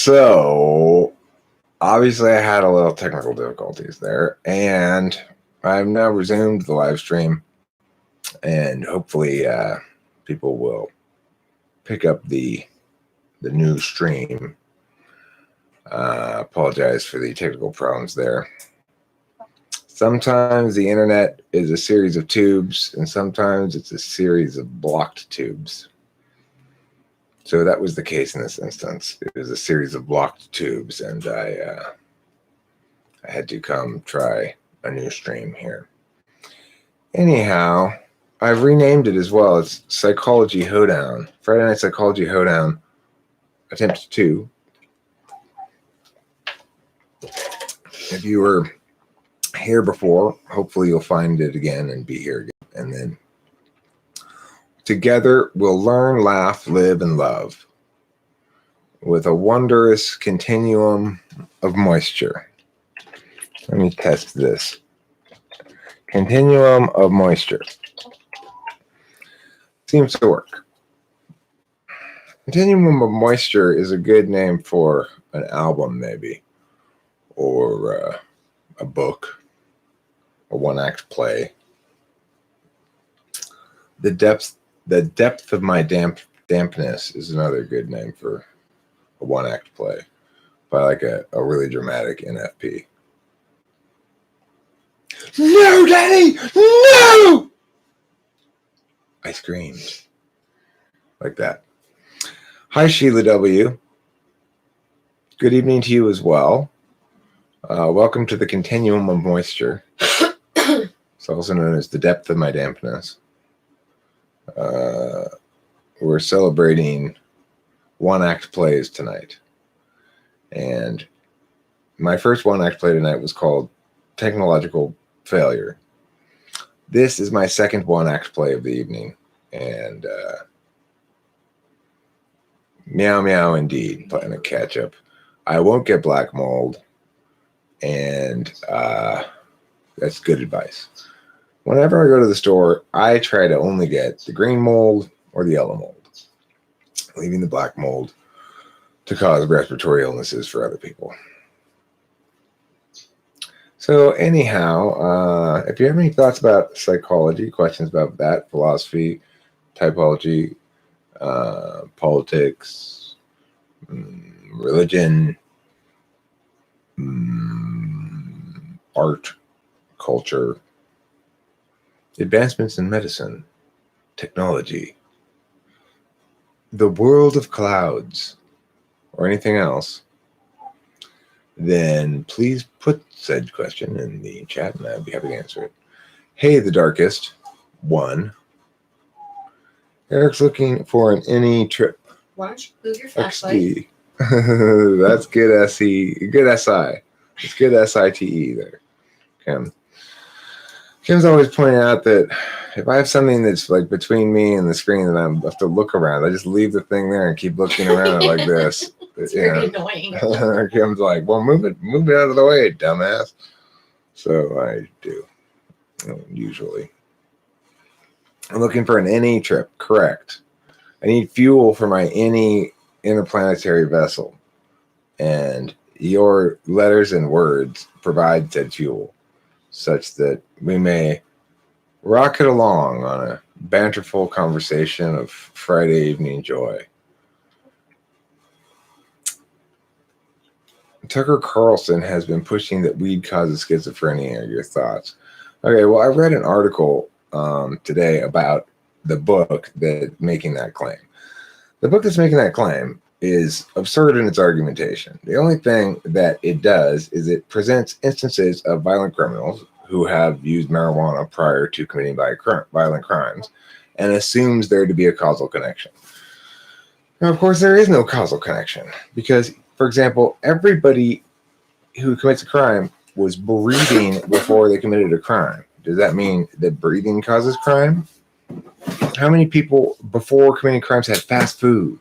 So, obviously, I had a little technical difficulties there, and I've now resumed the live stream, and hopefully, people will pick up the new stream. Apologize for the technical problems there. Sometimes the internet is a series of tubes, and sometimes it's a series of blocked tubes. So that was the case in this instance. It was a series of blocked tubes, and I had to come try a new stream here. Anyhow, I've renamed it as well. It's Psychology Hoedown. Friday Night Psychology Hoedown Attempt 2. If you were here before, hopefully you'll find it again and be here again. And then together we'll learn, laugh, live, and love with a wondrous continuum of moisture. Let me test this. Continuum of moisture. Seems to work. Continuum of moisture is a good name for an album, maybe, or a book, a one-act play. The depth of my dampness is another good name for a one-act play by like a really dramatic NFP. No, Daddy! No! I screamed like that. Hi, Sheila W. Good evening to you as well. Welcome to the continuum of moisture. It's also known as the depth of my dampness. We're celebrating one-act plays tonight. And my first one-act play tonight was called Technological Failure. This is my second one-act play of the evening. And meow meow indeed, playing a catch-up. I won't get black mold. And that's good advice. Whenever I go to the store, I try to only get the green mold or the yellow mold, leaving the black mold to cause respiratory illnesses for other people. So anyhow, if you have any thoughts about psychology, questions about that, philosophy, typology, politics, religion, art, culture, advancements in medicine, technology, the world of clouds, or anything else, then please put said question in the chat and I'd be happy to answer it. Hey, the darkest one. Eric's looking for an any trip. Why don't you move your flashlight? That's good SE, good SI. It's good SITE there. Kim's always pointing out that if I have something that's like between me and the screen that I have to look around, I just leave the thing there and keep looking around like this. It's very annoying. Kim's like, well, move it out of the way, dumbass. So I do, usually. I'm looking for an any trip, correct. I need fuel for my any interplanetary vessel. And your letters and words provide said fuel, such that we may rocket along on a banterful conversation of Friday evening joy. Tucker Carlson has been pushing that weed causes schizophrenia. Are your thoughts? Okay, well, I read an article today about the book that's making that claim. The book that's making that claim is absurd in its argumentation. The only thing that it does is it presents instances of violent criminals who have used marijuana prior to committing violent crimes and assumes there to be a causal connection. Now, of course, there is no causal connection because, for example, everybody who commits a crime was breathing before they committed a crime. Does that mean that breathing causes crime? How many people before committing crimes had fast food?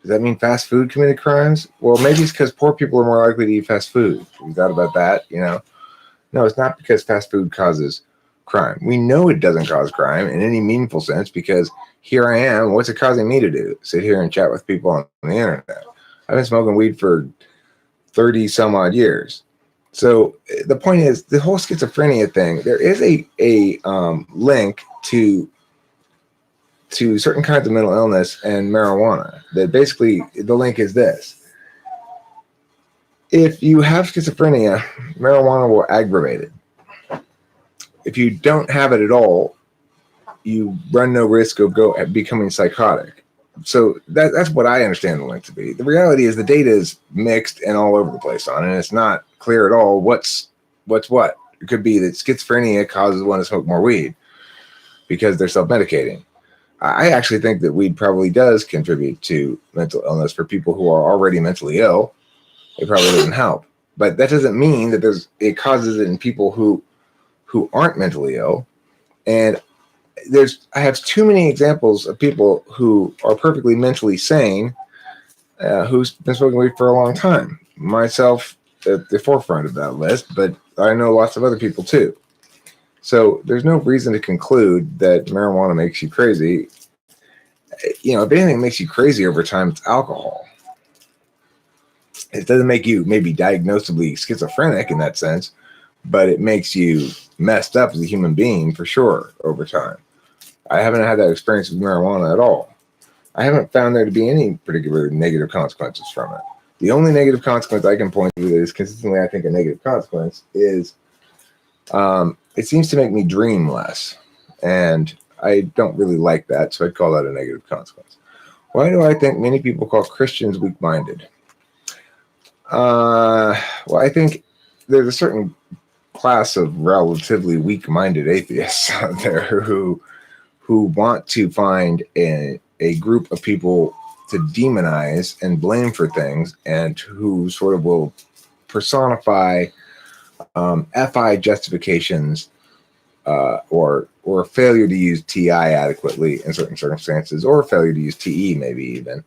Does that mean fast food committed crimes? Well, maybe it's because poor people are more likely to eat fast food. You thought about that, No, it's not because fast food causes crime. We know it doesn't cause crime in any meaningful sense because here I am. What's it causing me to do? Sit here and chat with people on the internet. I've been smoking weed for 30 some odd years. So the point is, the whole schizophrenia thing, there is a link to certain kinds of mental illness and marijuana. That basically, the link is this: if you have schizophrenia, marijuana will aggravate it. If you don't have it at all, you run no risk of becoming psychotic. So that's what I understand the link to be. The reality is the data is mixed and all over the place on it, and it's not clear at all what's what. It could be that schizophrenia causes one to smoke more weed because they're self-medicating. I actually think that weed probably does contribute to mental illness for people who are already mentally ill. It probably doesn't help, but that doesn't mean that it causes it in people who aren't mentally ill. And I have too many examples of people who are perfectly mentally sane, who's been smoking weed for a long time. Myself at the forefront of that list, but I know lots of other people too. So there's no reason to conclude that marijuana makes you crazy. If anything makes you crazy over time, it's alcohol. It doesn't make you maybe diagnosably schizophrenic in that sense, but it makes you messed up as a human being for sure over time. I haven't had that experience with marijuana at all. I haven't found there to be any particular negative consequences from it. The only negative consequence I can point to that is consistently, I think, a negative consequence is it seems to make me dream less. And I don't really like that, so I'd call that a negative consequence. Why do I think many people call Christians weak-minded? Well, I think there's a certain class of relatively weak-minded atheists out there who want to find a group of people to demonize and blame for things, and who sort of will personify FI justifications or failure to use TI adequately in certain circumstances, or failure to use TE maybe even.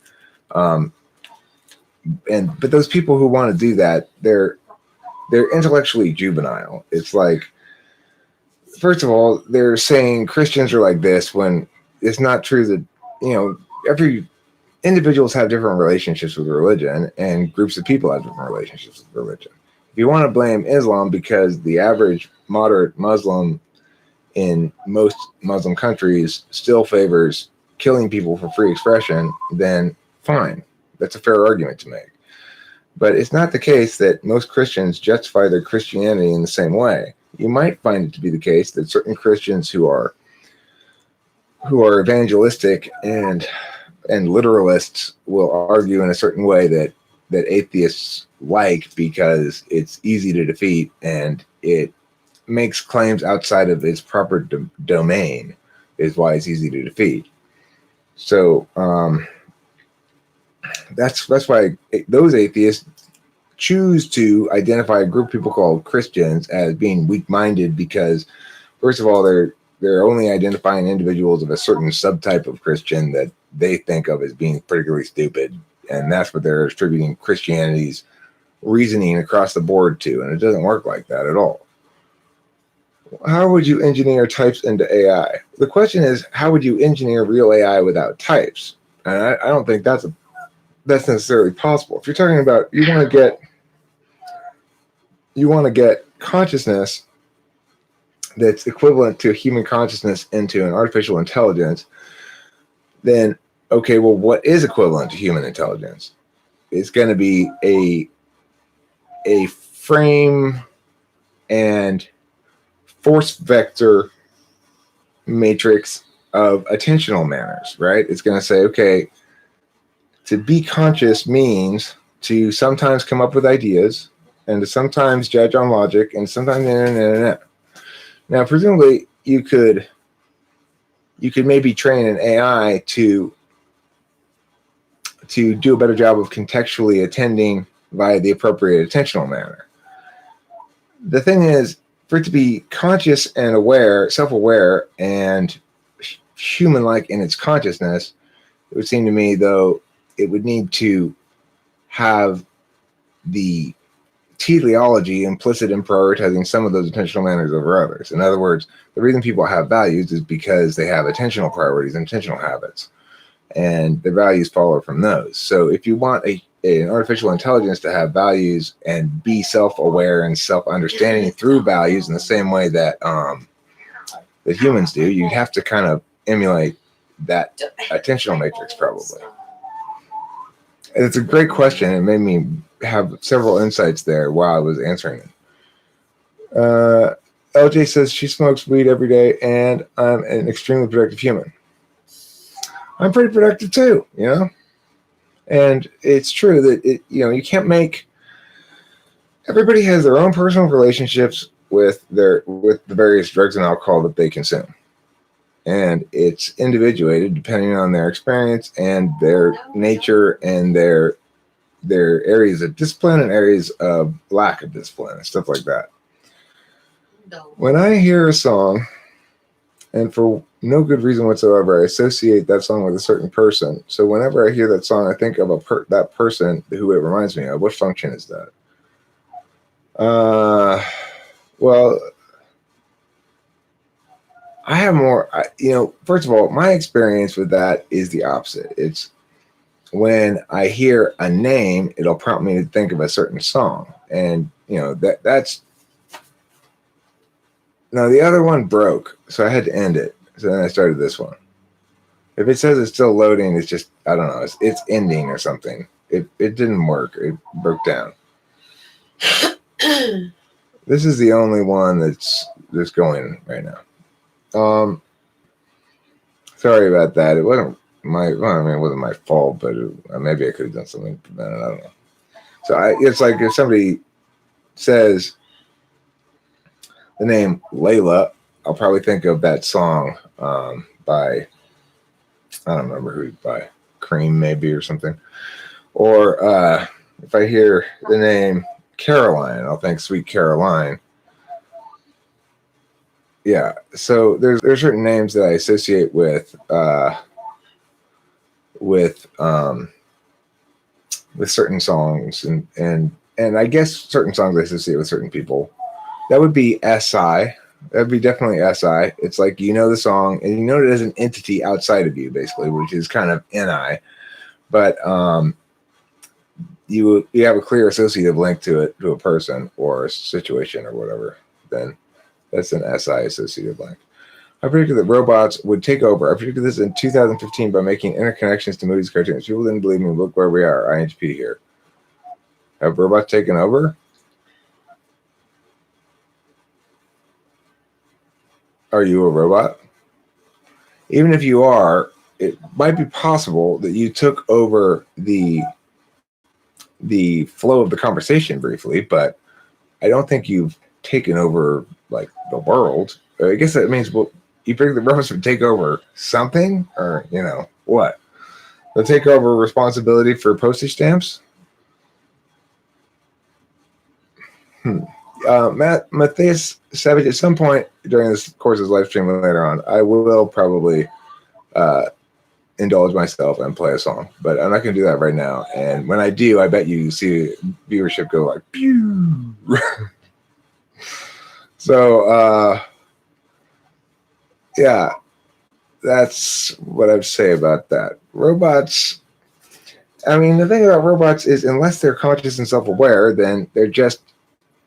But those people who want to do that, they're intellectually juvenile. It's like, first of all, they're saying Christians are like this when it's not true that, every individuals have different relationships with religion, and groups of people have different relationships with religion. If you want to blame Islam because the average moderate Muslim in most Muslim countries still favors killing people for free expression, then fine. That's a fair argument to make. But it's not the case that most Christians justify their Christianity in the same way. You might find it to be the case that certain Christians who are evangelistic and literalists will argue in a certain way that atheists like, because it's easy to defeat and it makes claims outside of its proper domain, is why it's easy to defeat. So that's why those atheists choose to identify a group of people called Christians as being weak-minded, because first of all, they're only identifying individuals of a certain subtype of Christian that they think of as being particularly stupid, and that's what they're attributing Christianity's reasoning across the board to, and it doesn't work like that at all. How would you engineer types into AI? The question is, how would you engineer real AI without types? And I don't think that's necessarily possible. If you're talking about you want to get consciousness that's equivalent to human consciousness into an artificial intelligence, then okay, well, what is equivalent to human intelligence? It's going to be a frame and force vector matrix of attentional manners, right? It's going to say, okay, to be conscious means to sometimes come up with ideas, and to sometimes judge on logic, and sometimes Now, presumably, you could maybe train an AI to do a better job of contextually attending via the appropriate attentional manner. The thing is, for it to be conscious and aware, self-aware, and human-like in its consciousness, it would seem to me, though, it would need to have the teleology implicit in prioritizing some of those attentional manners over others. In other words, the reason people have values is because they have attentional priorities and attentional habits, and the values follow from those. So if you want an artificial intelligence to have values and be self-aware and self-understanding through values in the same way that that humans do, you'd have to kind of emulate that attentional matrix probably. And it's a great question. It made me have several insights there while I was answering it. LJ says she smokes weed every day and I'm an extremely productive human. I'm pretty productive too, you know? And it's true that you can't make, everybody has their own personal relationships with the various drugs and alcohol that they consume. And it's individuated depending on their experience and their nature and their areas of discipline and areas of lack of discipline and stuff like that. When I hear a song, and for no good reason whatsoever, I associate that song with a certain person. So whenever I hear that song, I think of that person who it reminds me of. What function is that? Well, I have more, first of all, my experience with that is the opposite. It's when I hear a name, it'll prompt me to think of a certain song. And, that's, no, the other one broke, so I had to end it. So then I started this one. If it says it's still loading, it's just, I don't know, it's ending or something. It didn't work. It broke down. This is the only one that's going right now. Sorry about that. It wasn't it wasn't my fault, but maybe I could have done something to prevent it. I don't know. So it's like if somebody says the name Layla, I'll probably think of that song by, I don't remember who, by Cream maybe or something. Or if I hear the name Caroline, I'll think Sweet Caroline. Yeah, so there's certain names that I associate with certain songs, and I guess certain songs I associate with certain people. That would be SI. That'd be definitely SI. It's like the song and it as an entity outside of you, basically, which is kind of NI, but you have a clear associative link to it, to a person or a situation or whatever. Then that's an SI associative link. I predicted that robots would take over. I predicted this in 2015 by making interconnections to Moody's cartoons. People didn't believe me. Look where we are. INTP here. Have robots taken over? Are you a robot? Even if you are, it might be possible that you took over the flow of the conversation briefly, but I don't think you've taken over like the world. I guess that means, well, you think the robots would take over something, or what? They'll take over responsibility for postage stamps. Matthias Savage, at some point during this course's live stream later on, I will probably indulge myself and play a song, but I'm not going to do that right now. And when I do, I bet you see viewership go like pew. So yeah, that's what I'd say about that. Robots, I mean, the thing about robots is unless they're conscious and self-aware, then they're just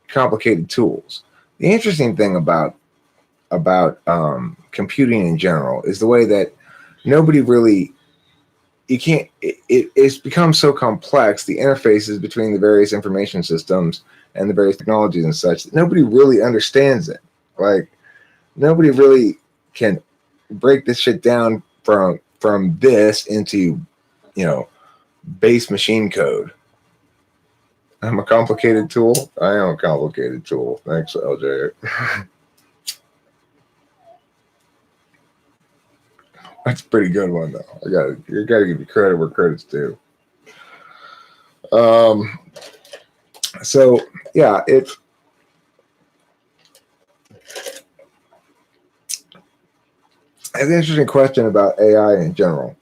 complicated tools. The interesting thing about computing in general is the way that nobody really, it's become so complex, the interfaces between the various information systems and the various technologies and such, that nobody really understands it. Like, nobody really can break this shit down from this into, base machine code. I'm a complicated tool. I am a complicated tool. Thanks, LJ. That's a pretty good one, though. You gotta give you credit where credit's due. So yeah, it's an interesting question about AI in general.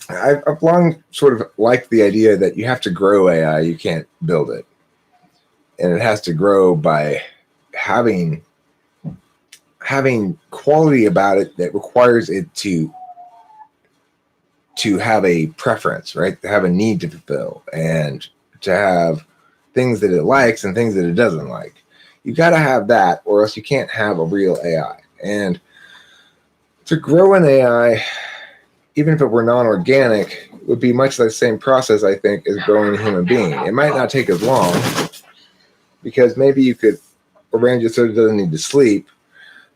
I've long sort of liked the idea that you have to grow AI, you can't build it. And it has to grow by having quality about it that requires it to to have a preference, right? To have a need to fulfill and to have things that it likes and things that it doesn't like. You got to have that, or else you can't have a real AI. And to grow an AI, even if it were non-organic, would be much the same process, I think, as growing a human being. It might not take as long because maybe you could arrange it so it doesn't need to sleep.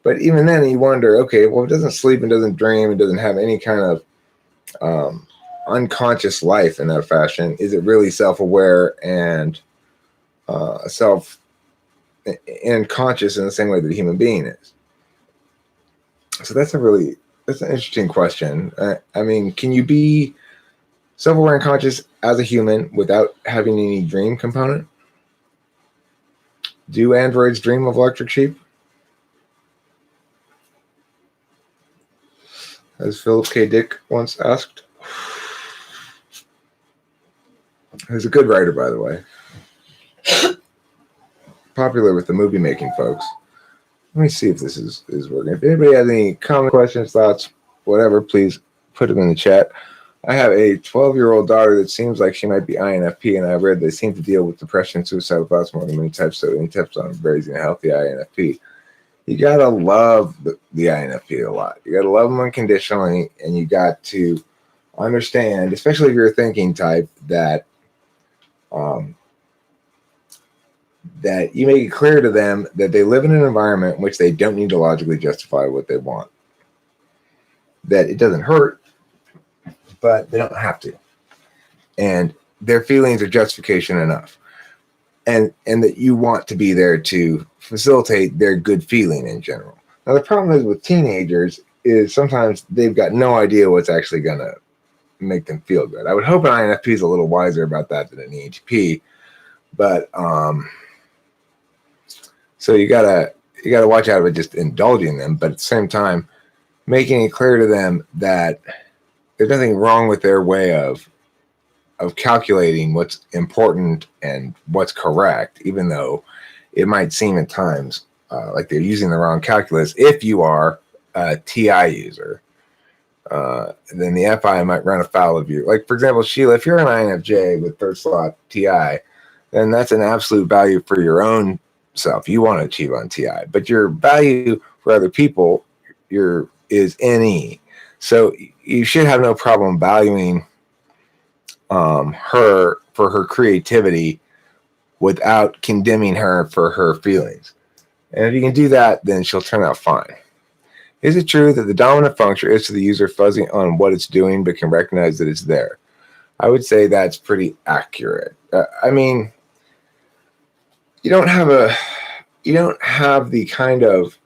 But even then, you wonder, okay, well, it doesn't sleep and doesn't dream and doesn't have any kind of unconscious life in that fashion. Is it really self-aware and and conscious in the same way that a human being is? So that's an interesting question. I mean, can you be self-aware and conscious as a human without having any dream component? Do androids dream of electric sheep? As Philip K. Dick once asked. He's a good writer, by the way. Popular with the movie making folks. Let me see if this is working. If anybody has any comments, questions, thoughts, whatever, please put them in the chat. I have a 12-year-old daughter that seems like she might be INFP, and I read they seem to deal with depression, suicidal thoughts more than many types. So any tips on raising a healthy INFP? You gotta love the INFP a lot. You gotta love them unconditionally, and you got to understand, especially if you're a thinking type, that that you make it clear to them that they live in an environment in which they don't need to logically justify what they want. That it doesn't hurt, but they don't have to. And their feelings are justification enough. And that you want to be there to facilitate their good feeling in general. Now, the problem is with teenagers is sometimes they've got no idea what's actually going to make them feel good. I would hope an INFP is a little wiser about that than an ENTP. But so you gotta watch out of it just indulging them, but at the same time, making it clear to them that there's nothing wrong with their way of calculating what's important and what's correct, even though it might seem at times like they're using the wrong calculus. If you are a TI user, then the FI might run afoul of you. Like, for example, Sheila, if you're an INFJ with third slot TI, then that's an absolute value for your own self. You want to achieve on TI, but your value for other people is NE. So you should have no problem valuing her for her creativity without condemning her for her feelings. And if you can do that, then she'll turn out fine. Is it true that the dominant function is to the user fuzzy on what it's doing, but can recognize that it's there? I would say that's pretty accurate. I mean, you don't have the kind of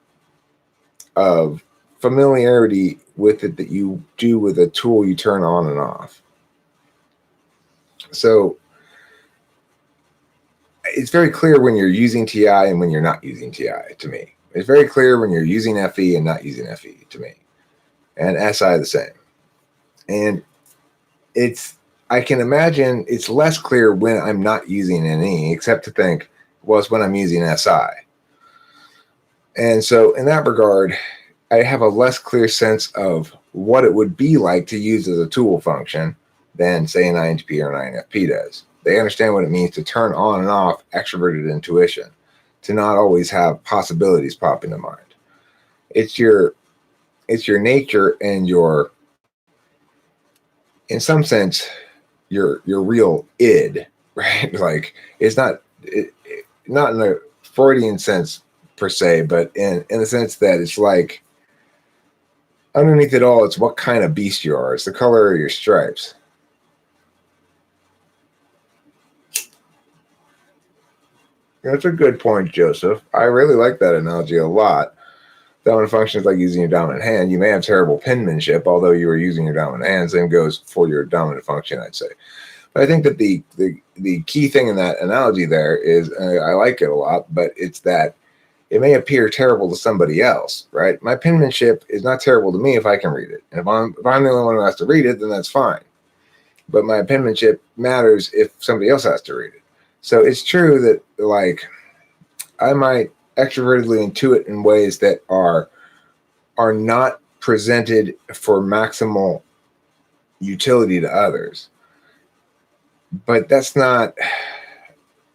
familiarity with it that you do with a tool you turn on and off. So it's very clear when you're using TI and when you're not using TI to me. It's very clear when you're using FE and not using FE to me. And SI the same. And I can imagine it's less clear when I'm not using NE, except to think, well, it's when I'm using SI. And so in that regard, I have a less clear sense of what it would be like to use as a tool function than, say, an INTP or an INFP does. They understand what it means to turn on and off extroverted intuition, to not always have possibilities pop into mind. It's your nature and in some sense, your real id, right? Like, it's not in a Freudian sense per se, but in the sense that it's like underneath it all, it's what kind of beast you are. It's the color of your stripes. That's a good point, Joseph. I really like that analogy a lot. Dominant function is like using your dominant hand. You may have terrible penmanship, although you were using your dominant hand. Same goes for your dominant function, I'd say. But I think that the key thing in that analogy there is, I like it a lot, but it's that it may appear terrible to somebody else, right? My penmanship is not terrible to me if I can read it. And if I'm the only one who has to read it, then that's fine. But my penmanship matters if somebody else has to read it. So it's true that, like, I might extrovertedly intuit in ways that are not presented for maximal utility to others. But it's not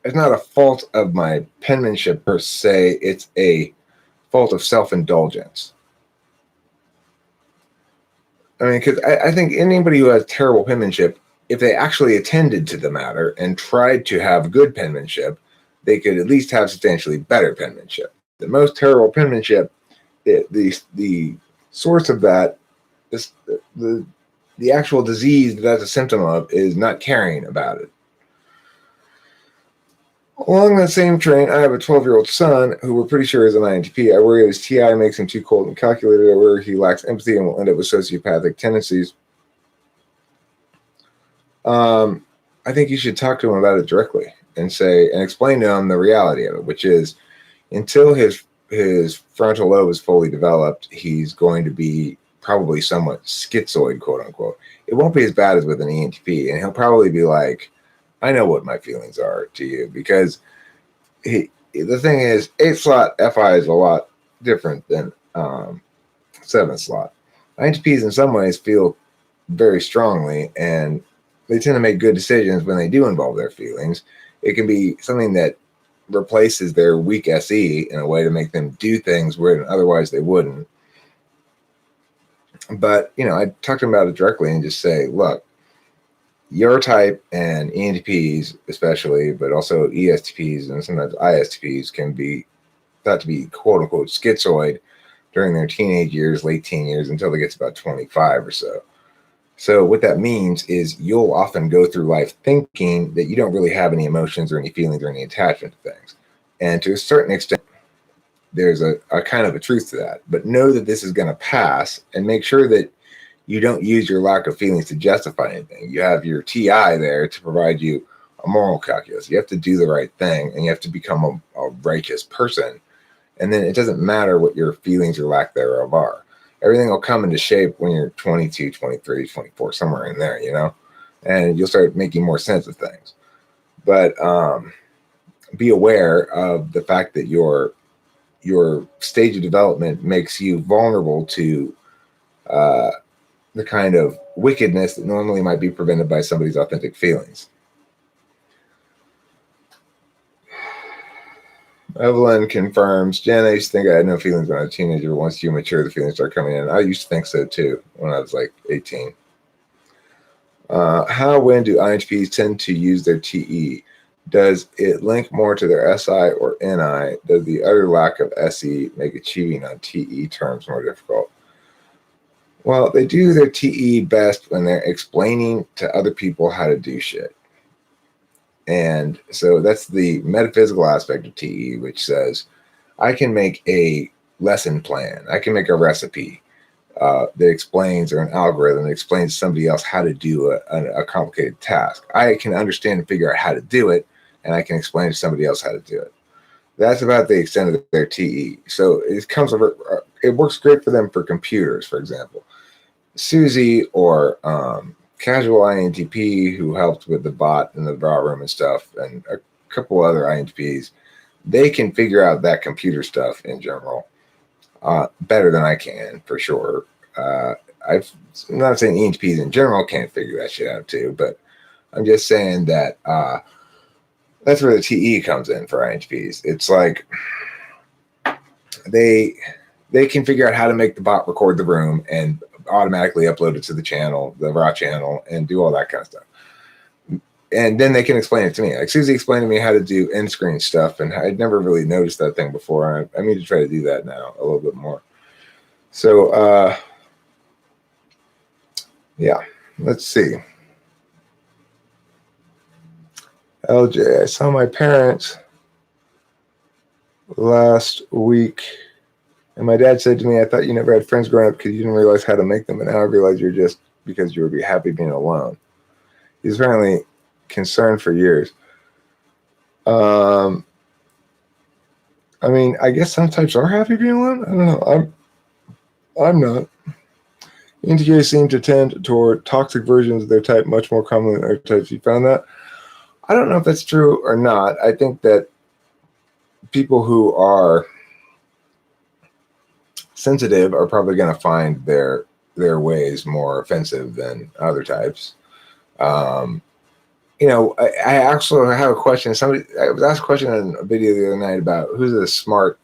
a fault of my penmanship per se. It's a fault of self-indulgence. I mean, because I think anybody who has terrible penmanship, if they actually attended to the matter and tried to have good penmanship, they could at least have substantially better penmanship. The most terrible penmanship, the source of that is the actual disease that that's a symptom of is not caring about it. Along that same train, I have a 12-year-old son who we're pretty sure is an INTP. I worry his TI makes him too cold and calculated. I worry he lacks empathy and will end up with sociopathic tendencies. I think you should talk to him about it directly and explain to him the reality of it, which is until his frontal lobe is fully developed, he's going to be probably somewhat schizoid, quote unquote. It won't be as bad as with an ENTP, and he'll probably be like, I know what my feelings are to you, because the thing is, 8th slot FI is a lot different than 7th slot. INTPs in some ways feel very strongly, and they tend to make good decisions when they do involve their feelings. It can be something that replaces their weak SE in a way to make them do things where otherwise they wouldn't. But, I talk to them about it directly and just say, look, your type and ENTPs especially, but also ESTPs and sometimes ISTPs can be thought to be quote unquote schizoid during their teenage years, late teen years, until they get to about 25 or so. So what that means is you'll often go through life thinking that you don't really have any emotions or any feelings or any attachment to things. And to a certain extent, there's a kind of a truth to that. But know that this is going to pass, and make sure that you don't use your lack of feelings to justify anything. You have your TI there to provide you a moral calculus. You have to do the right thing, and you have to become a righteous person. And then it doesn't matter what your feelings or lack thereof are. Everything will come into shape when you're 22, 23, 24, somewhere in there, and you'll start making more sense of things. But be aware of the fact that your stage of development makes you vulnerable to the kind of wickedness that normally might be prevented by somebody's authentic feelings. Evelyn confirms, Jen, I used to think I had no feelings when I was a teenager, but once you mature, the feelings start coming in. I used to think so too when I was like 18. When do INTPs tend to use their TE? Does it link more to their SI or NI? Does the utter lack of SE make achieving on TE terms more difficult? Well, they do their TE best when they're explaining to other people how to do shit. And so that's the metaphysical aspect of TE, which says, I can make a lesson plan. I can make a recipe that explains, or an algorithm that explains to somebody else how to do a complicated task. I can understand and figure out how to do it, and I can explain to somebody else how to do it. That's about the extent of their TE. So it works great for them for computers, for example. Susie or casual INTP who helped with the bot in the raw room and stuff, and a couple other INTPs, they can figure out that computer stuff in general better than I can, for sure. I'm not saying ENTPs in general can't figure that shit out too, but I'm just saying that that's where the TE comes in for INTPs. It's like they can figure out how to make the bot record the room and automatically upload it to the channel, the raw channel, and do all that kind of stuff. And then they can explain it to me. Like Susie explained to me how to do end screen stuff, and I'd never really noticed that thing before. I need to try to do that now a little bit more. So, yeah, let's see. LJ, I saw my parents last week, and my dad said to me, I thought you never had friends growing up because you didn't realize how to make them, and now I realize you're just because you would be happy being alone. He's apparently concerned for years. I mean, I guess some types are happy being alone. I don't know. I'm not. ENTJs seem to tend toward toxic versions of their type much more commonly than other types. You found that? I don't know if that's true or not. I think that people who are sensitive are probably going to find their their ways more offensive than other types. I actually have a question. I was asked a question in a video the other night about who's a smart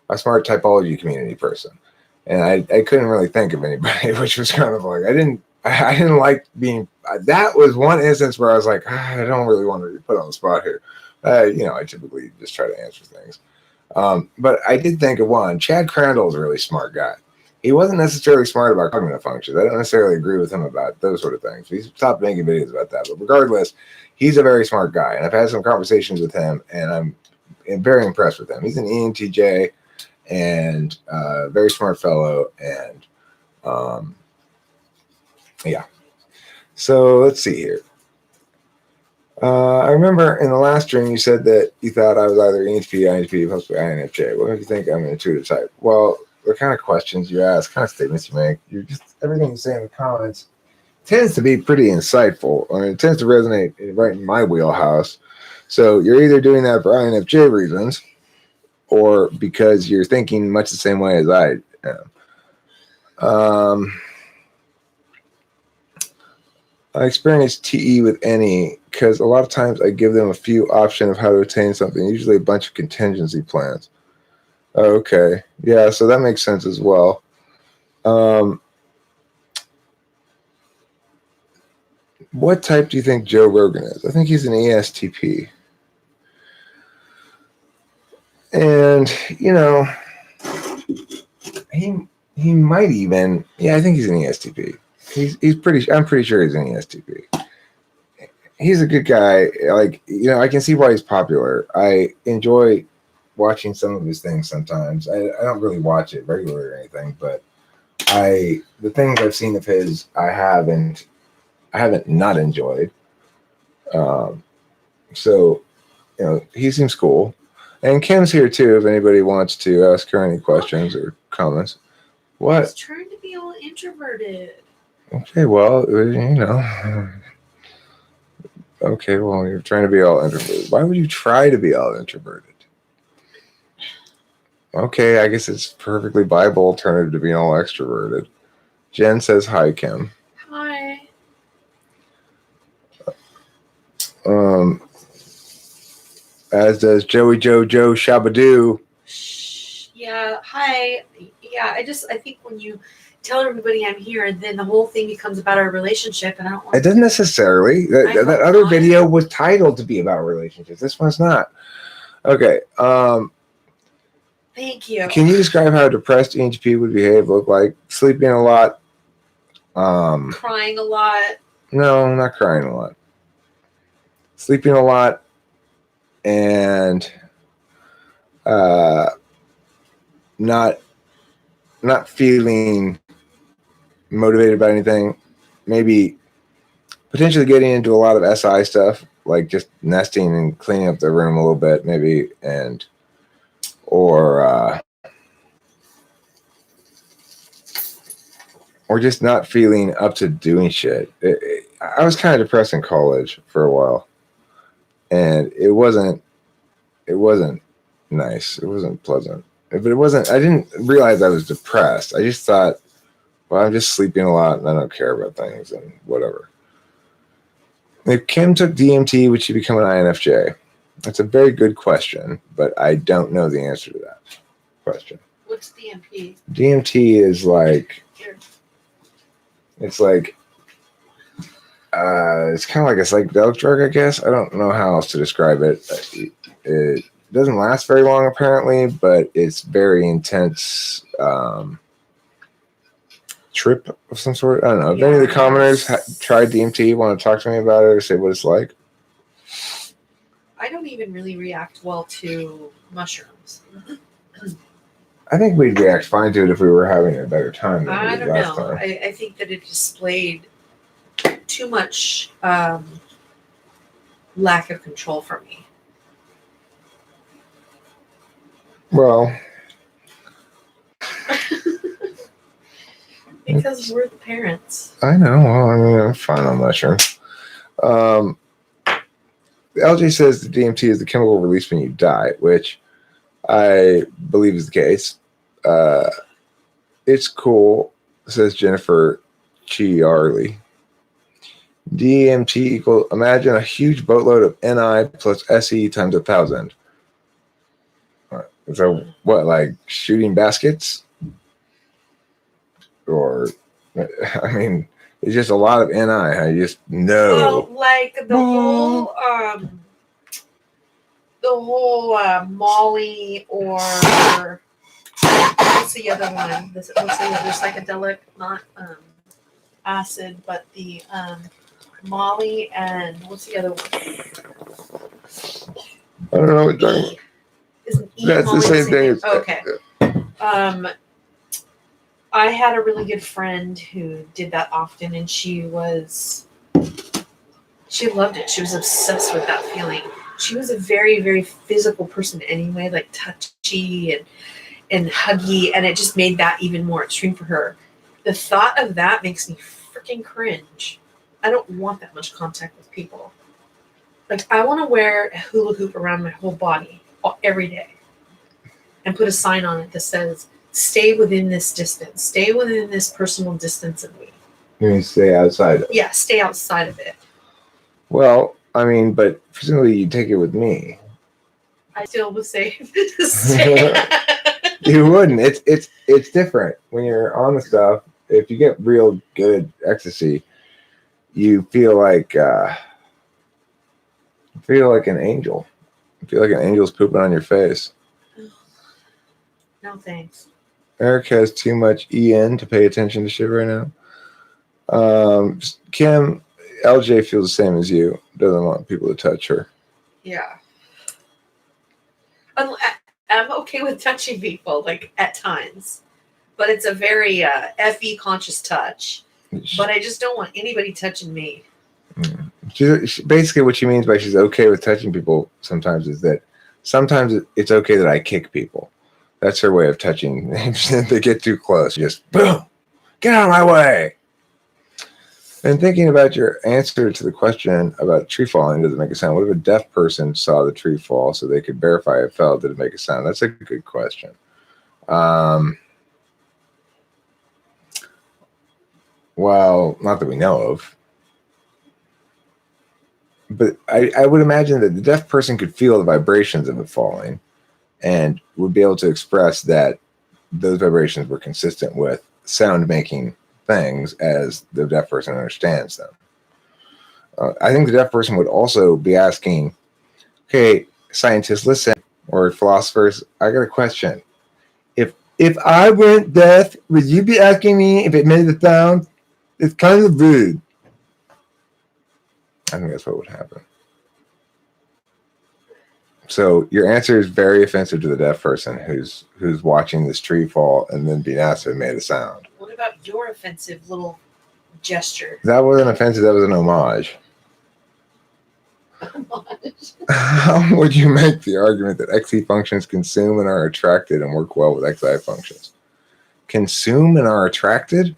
typology community person, and I couldn't really think of anybody, which was kind of like I didn't like being. That was one instance where I was like, I don't really want to be put on the spot here. I typically just try to answer things. But I did think of one. Chad Crandall is a really smart guy. He wasn't necessarily smart about cognitive functions. I don't necessarily agree with him about those sort of things. He stopped making videos about that. But regardless, he's a very smart guy. And I've had some conversations with him, and I'm very impressed with him. He's an ENTJ and a very smart fellow. And yeah. So let's see here. I remember in the last stream you said that you thought I was either ENTP, INTP, possibly INFJ. What do you think I'm an intuitive type? Well, the kind of questions you ask, kind of statements you make, everything you say in the comments tends to be pretty insightful. I mean, it tends to resonate right in my wheelhouse. So you're either doing that for INFJ reasons or because you're thinking much the same way as I am. I experience TE with any because a lot of times I give them a few options of how to attain something, usually a bunch of contingency plans. Okay. Yeah, so that makes sense as well. What type do you think Joe Rogan is? I think he's an ESTP. And, he might even, I think he's an ESTP. I'm pretty sure he's an ESTP. He's a good guy. Like, I can see why he's popular. I enjoy watching some of his things sometimes. I don't really watch it regularly or anything, but the things I've seen of his, I haven't not enjoyed. So, he seems cool. And Kim's here too, if anybody wants to ask her any questions or comments. What? He's trying to be all introverted. Okay, well, Okay, well, you're trying to be all introverted. Why would you try to be all introverted? Okay, I guess it's perfectly Bible alternative to being all extroverted. Jen says hi, Kim. Hi. As does Joey Joe Shabadoo. Yeah, hi. Yeah, I think when you tell everybody I'm here, then the whole thing becomes about our relationship, and I don't want It doesn't necessarily. That other video was titled to be about relationships. This one's not. Okay. Thank you. Can you describe how a depressed ENTP would behave, look like? Sleeping a lot. Crying a lot. No, not crying a lot. Sleeping a lot and not feeling motivated by anything. Maybe potentially getting into a lot of SI stuff, like just nesting and cleaning up the room a little bit, maybe, or just not feeling up to doing shit. I was kind of depressed in college for a while, and it wasn't nice. It wasn't pleasant. But it wasn't. I didn't realize I was depressed. I just thought, well, I'm just sleeping a lot, and I don't care about things, and whatever. If Kim took DMT, would she become an INFJ? That's a very good question, but I don't know the answer to that question. What's DMT? DMT is like, it's like, it's kind of like a psychedelic drug, I guess. I don't know how else to describe it. It doesn't last very long, apparently, but it's very intense trip of some sort. I don't know. If any of the commoners tried DMT, want to talk to me about it or say what it's like? I don't even really react well to mushrooms. I think we'd react fine to it if we were having a better time than I we did don't last know. time. I think that it displayed too much lack of control for me. Well, because we're the parents. I know. Well, I mean, I'm fine on mushrooms. LJ says the DMT is the chemical release when you die, which I believe is the case. It's cool. says Jennifer Chiarli. DMT equal, imagine a huge boatload of NI plus SE times 1,000. So what, like shooting baskets? Or, I mean, it's just a lot of NI. I just know. Well, like the whole Molly, or what's the other one? What's the other psychedelic? Not acid, but the Molly, and what's the other one? I don't know what you're talking. Isn't E That's Molly the same thing as. Okay. I had a really good friend who did that often, and she loved it. She was obsessed with that feeling. She was a very, very physical person anyway, like touchy and huggy, and it just made that even more extreme for her. The thought of that makes me freaking cringe. I don't want that much contact with people. Like, I want to wear a hula hoop around my whole body every day and put a sign on it that says, stay within this distance. Stay within this personal distance of me. You mean stay outside? Yeah, stay outside of it. Well, I mean, but presumably you take it with me. I still would say stay. You wouldn't. It's different when you're on the stuff. If you get real good ecstasy, you feel like an angel. You feel like an angel's pooping on your face. No thanks. Eric has too much EN to pay attention to shit right now. Kim, LJ feels the same as you. Doesn't want people to touch her. Yeah. I'm okay with touching people, like, at times. But it's a very FE conscious touch. But I just don't want anybody touching me. She basically, what she means by she's okay with touching people sometimes is that sometimes it's okay that I kick people. That's her way of touching. If they get too close, just boom, get out of my way. And thinking about your answer to the question about tree falling, does it make a sound? What if a deaf person saw the tree fall so they could verify it fell? Did it make a sound? That's a good question. Well, not that we know of. But I would imagine that the deaf person could feel the vibrations of it falling and would be able to express that those vibrations were consistent with sound-making things as the deaf person understands them. I think the deaf person would also be asking, okay, scientists, listen, or philosophers, I got a question. If I went deaf, would you be asking me if it made a sound? It's kind of rude. I think that's what would happen. So your answer is very offensive to the deaf person who's watching this tree fall and then being asked if it made a sound. What about your offensive little gesture? That wasn't offensive. That was an homage. How would you make the argument that XE functions consume and are attracted and work well with XI functions? Consume and are attracted?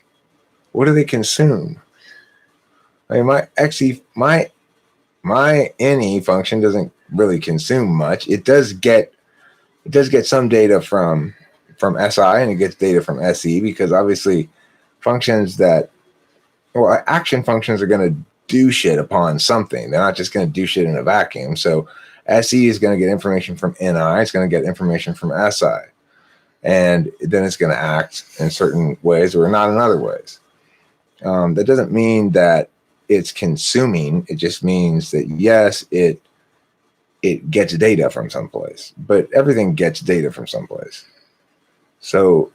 What do they consume? I mean, my NE function doesn't really consume much. It does get some data from SI and it gets data from SE, because obviously action functions are going to do shit upon something. They're not just going to do shit in a vacuum. So SE is going to get information from NI. It's going to get information from SI. And then it's going to act in certain ways or not in other ways. That doesn't mean that it's consuming. It just means that, yes, it gets data from someplace, but everything gets data from someplace. So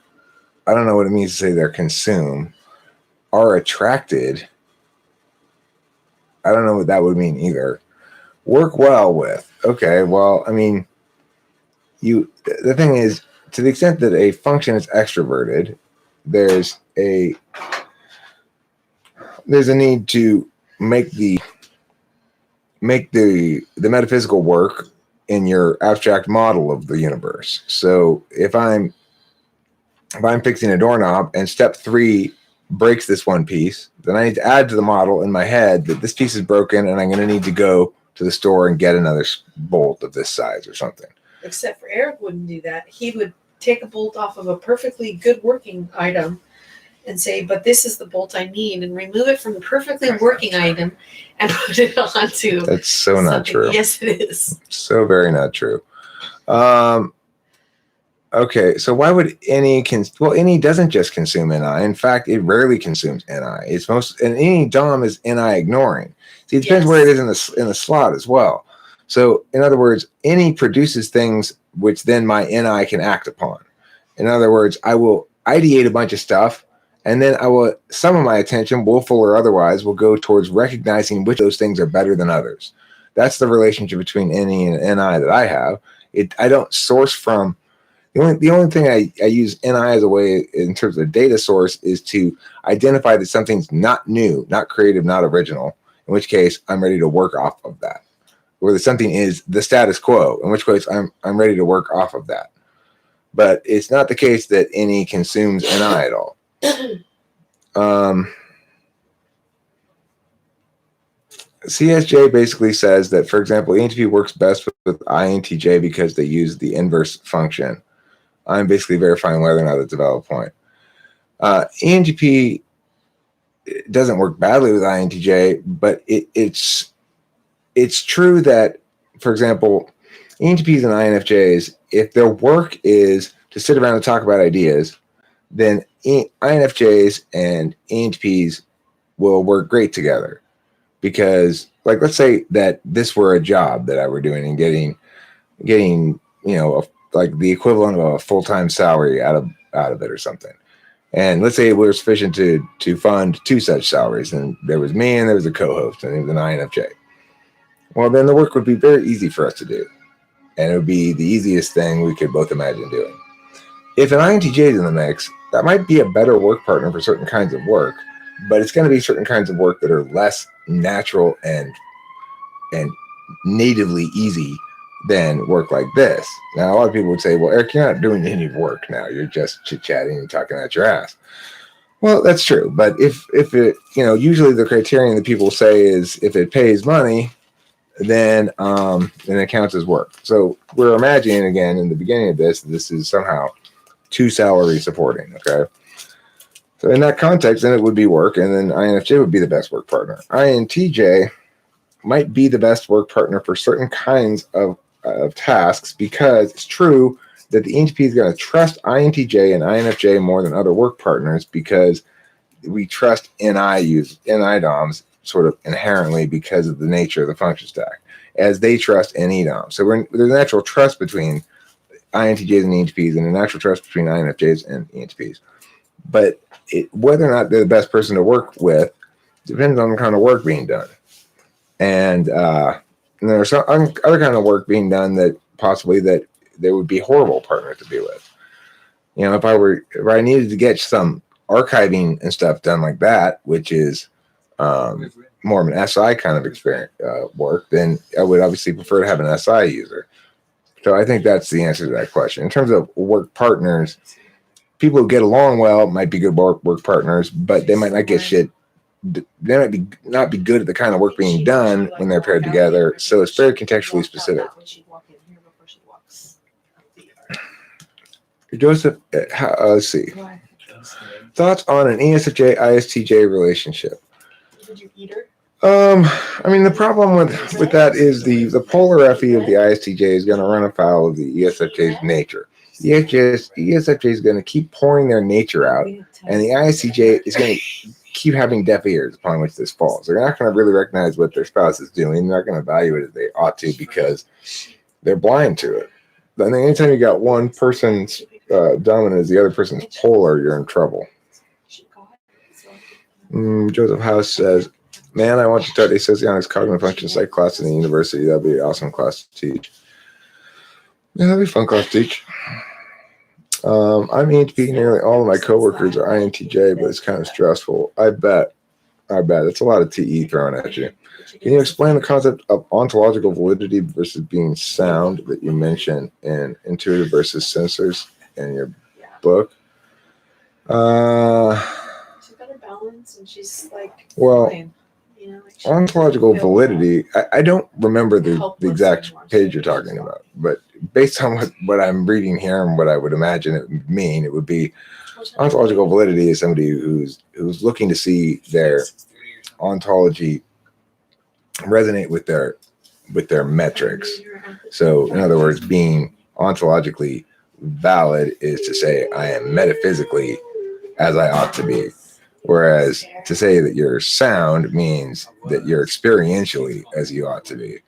I don't know what it means to say they're consume. Are attracted, I don't know what that would mean either. Work well with. Okay, well, I mean, the thing is, to the extent that a function is extroverted, there's a need to make the metaphysical work in your abstract model of the universe. So if I'm fixing a doorknob and step 3 breaks this one piece, then I need to add to the model in my head that this piece is broken and I'm going to need to go to the store and get another bolt of this size or something. Except for Eric wouldn't do that. He would take a bolt off of a perfectly good working item and say, but this is the bolt I need, and remove it from the perfectly working item and put it onto That's so not something. true. Yes, it is. So very not true. Okay, so why would any doesn't just consume NI. In fact, it rarely consumes NI. It's and any DOM is NI ignoring. See, it depends where it is in the slot as well. So in other words, any produces things which then my NI can act upon. In other words, I will ideate a bunch of stuff, and then some of my attention, willful or otherwise, will go towards recognizing which of those things are better than others. That's the relationship between any and NI that I have. I don't source from. The only thing I use NI as a way in terms of data source is to identify that something's not new, not creative, not original, in which case I'm ready to work off of that. Or that something is the status quo, in which case I'm ready to work off of that. But it's not the case that any consumes NI at all. CSJ basically says that, for example, ENTP works best with INTJ because they use the inverse function. I'm basically verifying whether or not it's a valid point. ENTP doesn't work badly with INTJ, but it's true that, for example, ENTPs and INFJs, if their work is to sit around and talk about ideas, then INFJs and ENTPs will work great together. Because, like, let's say that this were a job that I were doing and getting like the equivalent of a full-time salary out of it or something. And let's say it was sufficient to fund 2 such salaries, and there was me and there was a co-host, and it was an INFJ. Well, then the work would be very easy for us to do, and it would be the easiest thing we could both imagine doing. If an INTJ is in the mix, that might be a better work partner for certain kinds of work, but it's going to be certain kinds of work that are less natural and natively easy than work like this. Now, a lot of people would say, well, Eric, you're not doing any work now. You're just chit-chatting and talking out your ass. Well, that's true. But if it, usually the criterion that people say is if it pays money, then it counts as work. So we're imagining, again, in the beginning of this is somehow 2 salary supporting, okay? So in that context, then it would be work, and then INFJ would be the best work partner. INTJ might be the best work partner for certain kinds of tasks, because it's true that the ENTP is going to trust INTJ and INFJ more than other work partners, because we trust NI DOMs sort of inherently because of the nature of the function stack, as they trust NE DOMs. So there's a natural trust between INTJs and ENTPs, and a natural trust between INFJs and ENTPs. But whether or not they're the best person to work with depends on the kind of work being done. And there's some other kind of work being done that possibly that they would be horrible partners to be with. If I needed to get some archiving and stuff done like that, which is more of an SI kind of experience work, then I would obviously prefer to have an SI user. So I think that's the answer to that question. In terms of work partners, people who get along well might be good work partners, but they might not get shit. They might not be good at the kind of work being done when they're paired together. So it's very contextually specific. Joseph, let's see. Thoughts on an ESFJ ISTJ relationship? Did you eat her? I mean, the problem with that is the polar FE of the ISTJ is going to run afoul of the ESFJ's nature. The ESFJ is going to keep pouring their nature out, and the ISTJ is going to keep having deaf ears upon which this falls. They're not going to really recognize what their spouse is doing. They're not going to value it as they ought to because they're blind to it. I think anytime you got one person's dominant as the other person's polar, you're in trouble. Joseph House says, man, I want to start a socionics cognitive function psych class in the university. That'd be an awesome class to teach. Yeah, that'd be a fun class to teach. I'm ENTP. Nearly all of my coworkers are INTJ, but it's kind of stressful. I bet. It's a lot of TE thrown at you. Can you explain the concept of ontological validity versus being sound that you mentioned in intuitive versus sensors in your book? She's got her balance, and she's like, well, fine. Ontological validity, I don't remember the exact page you're talking about, but based on what I'm reading here and what I would imagine it would mean, it would be Ontological validity is somebody who's looking to see their ontology resonate with their metrics. So, in other words, being ontologically valid is to say I am metaphysically as I ought to be. Whereas to say that you're sound means that you're experientially as you ought to be.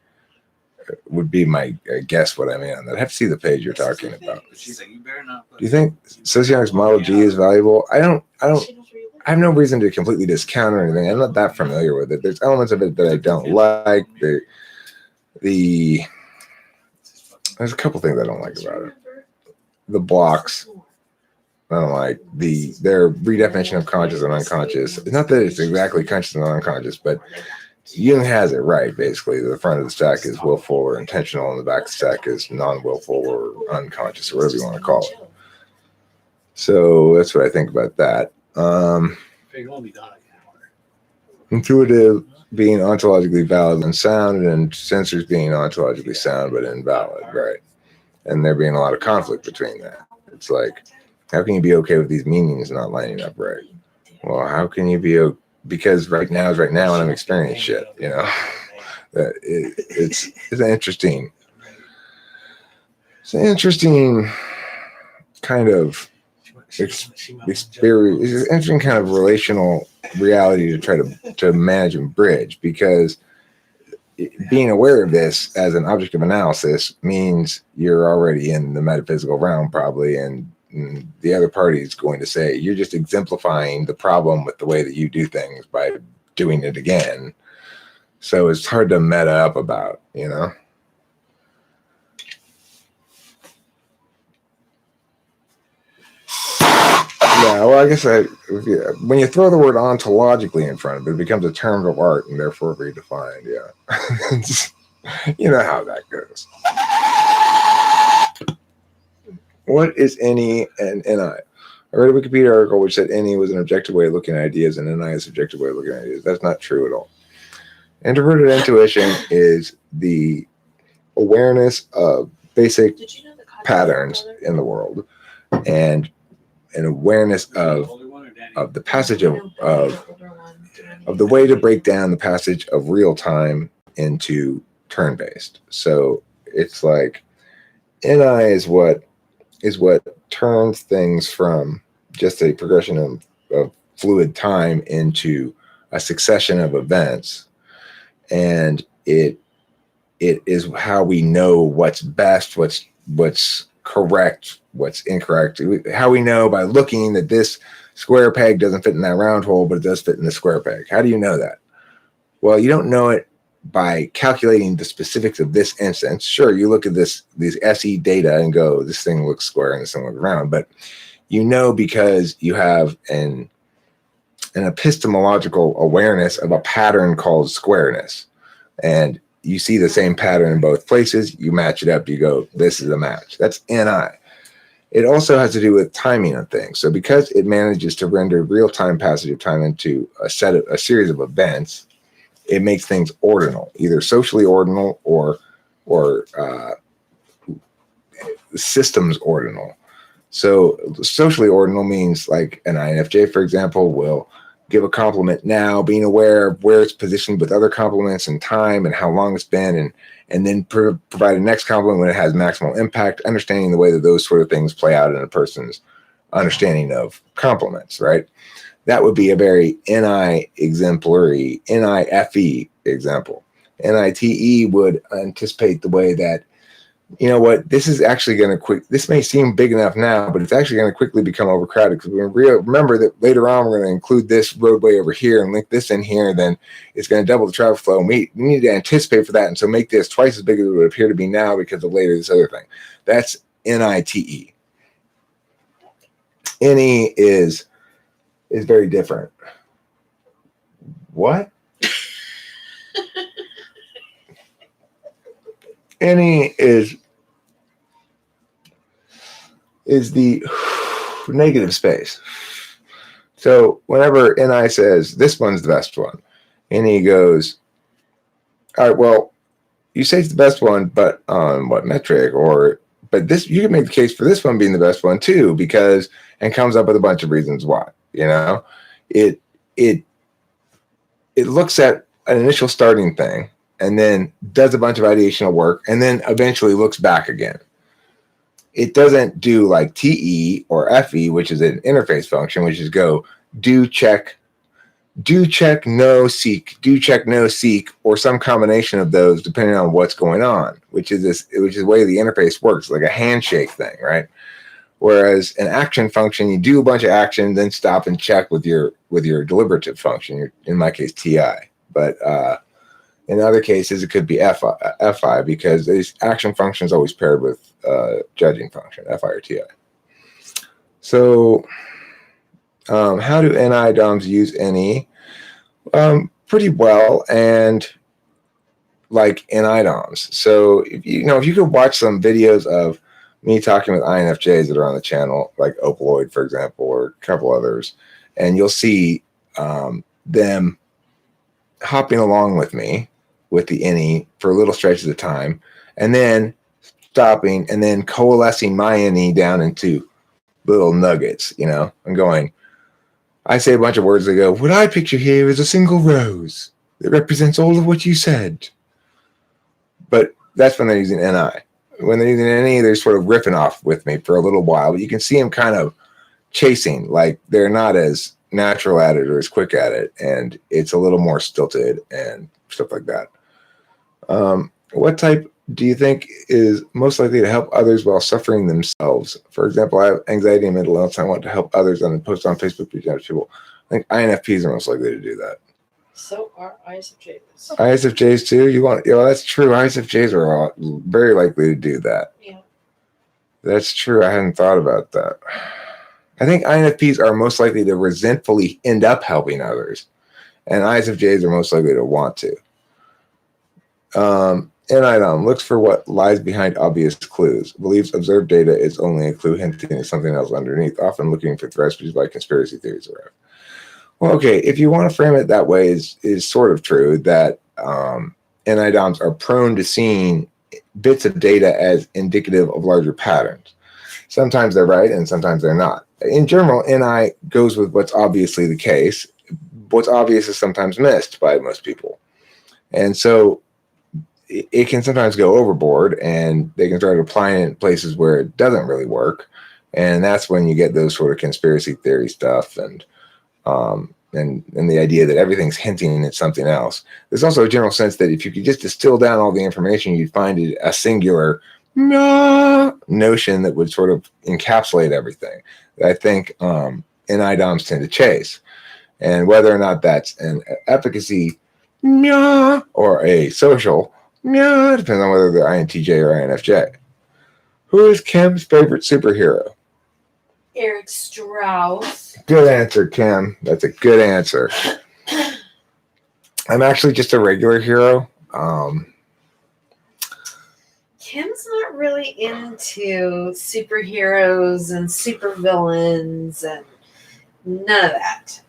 Would be my guess what I mean on that. I have to see the page you're talking about. Do you think Socionics Model G is valuable? I have no reason to completely discount or anything. I'm not that familiar with it. There's elements of it that I don't like. There's a couple things I don't like about it. The blocks. I don't like their redefinition of conscious and unconscious. It's not that it's exactly conscious and unconscious, but Jung has it right, basically. The front of the stack is willful or intentional, and the back of the stack is non-willful or unconscious, or whatever you want to call it. So that's what I think about that. Intuitive being ontologically valid and sound, and sensors being ontologically sound but invalid, right? And there being a lot of conflict between that. It's like, how can you be okay with these meanings not lining up right? Well, how can you be okay? Because right now is right now, and I'm experiencing shit. You know, it's an interesting kind of experience. It's an interesting kind of relational reality to try to manage and bridge, because being aware of this as an object of analysis means you're already in the metaphysical realm, probably, and the other party is going to say you're just exemplifying the problem with the way that you do things by doing it again. So it's hard to meta up about, you know. Yeah, well, I guess when you throw the word ontologically in front of it, it becomes a term of art and therefore redefined. Yeah, you know how that goes. What is any and NI? I read a Wikipedia article which said NI was an objective way of looking at ideas and NI is a subjective way of looking at ideas. That's not true at all. Introverted intuition is the awareness of basic patterns in the world, and an awareness of the passage of the way to break down the passage of real time into turn-based. So it's like NI is what turns things from just a progression of fluid time into a succession of events, and it is how we know what's best, what's correct, what's incorrect. How we know by looking that this square peg doesn't fit in that round hole, but it does fit in the square peg. How do you know that? Well, you don't know it by calculating the specifics of this instance. Sure, you look at these SE data and go, this thing looks square and this thing looks round, but you know because you have an epistemological awareness of a pattern called squareness, and you see the same pattern in both places, you match it up, you go, this is a match. That's NI. It also has to do with timing of things. So because it manages to render real-time passage of time into a series of events, it makes things ordinal, either socially ordinal or systems ordinal. So socially ordinal means like an INFJ, for example, will give a compliment now, being aware of where it's positioned with other compliments and time and how long it's been, and then provide a next compliment when it has maximal impact, understanding the way that those sort of things play out in a person's understanding of compliments, right? That would be a very NI exemplary, NIFE example. NITE would anticipate the way that, you know what, this is actually going to this may seem big enough now, but it's actually going to quickly become overcrowded, because we remember that later on we're going to include this roadway over here and link this in here, and then it's going to double the traffic flow, and we need to anticipate for that, and so make this twice as big as it would appear to be now because of later this other thing. That's NITE. NE is very different. What? NE is the negative space. So whenever NI says this one's the best one, NE goes, all right, well, you say it's the best one, but on what metric? Or but this, you can make the case for this one being the best one too, because, and comes up with a bunch of reasons why. It it looks at an initial starting thing and then does a bunch of ideational work and then eventually looks back again. It doesn't do like TE or FE, which is an interface function, which is go do check, no, seek, do check, no, seek, or some combination of those depending on what's going on, which is the way the interface works, like a handshake thing, right? Whereas an action function, you do a bunch of action, then stop and check with your deliberative function, in my case, TI. But in other cases, it could be FI because these action functions always paired with judging function, FI or TI. So how do NI DOMs use NE? Pretty well, and like NI DOMs. So if you could watch some videos of me talking with INFJs that are on the channel, like Opaloid, for example, or a couple others, and you'll see them hopping along with me with the NE for little stretches of time, and then stopping and then coalescing my NE down into little nuggets, and going, I say a bunch of words, they go, what I picture here is a single rose that represents all of what you said. But that's when they're using NI. When they're using NE, they're sort of riffing off with me for a little while, but you can see them kind of chasing, like they're not as natural at it or as quick at it, and it's a little more stilted and stuff like that. What type do you think is most likely to help others while suffering themselves? For example, I have anxiety and mental illness. I want to help others and post on Facebook to other people. I think INFPs are most likely to do that. So are ISFJs. ISFJs too? That's true. ISFJs are very likely to do that. Yeah. That's true. I hadn't thought about that. I think INFPs are most likely to resentfully end up helping others, and ISFJs are most likely to want to. NIDOM looks for what lies behind obvious clues. Believes observed data is only a clue hinting at something else underneath, often looking for threats which is like conspiracy theories around. Well, okay, if you want to frame it that way, is sort of true that NIDOMs are prone to seeing bits of data as indicative of larger patterns. Sometimes they're right and sometimes they're not. In general, NI goes with what's obviously the case. What's obvious is sometimes missed by most people. And so it can sometimes go overboard and they can start applying it in places where it doesn't really work. And that's when you get those sort of conspiracy theory stuff and the idea that everything's hinting at something else. There's also a general sense that if you could just distill down all the information, you'd find it a singular notion that would sort of encapsulate everything that I think NIDOMs tend to chase. And whether or not that's an efficacy or a social, depends on whether they're INTJ or INFJ. Who is Kim's favorite superhero? Eric Strauss. Good answer, Kim. That's a good answer. I'm actually just a regular hero. Kim's not really into superheroes and supervillains and none of that.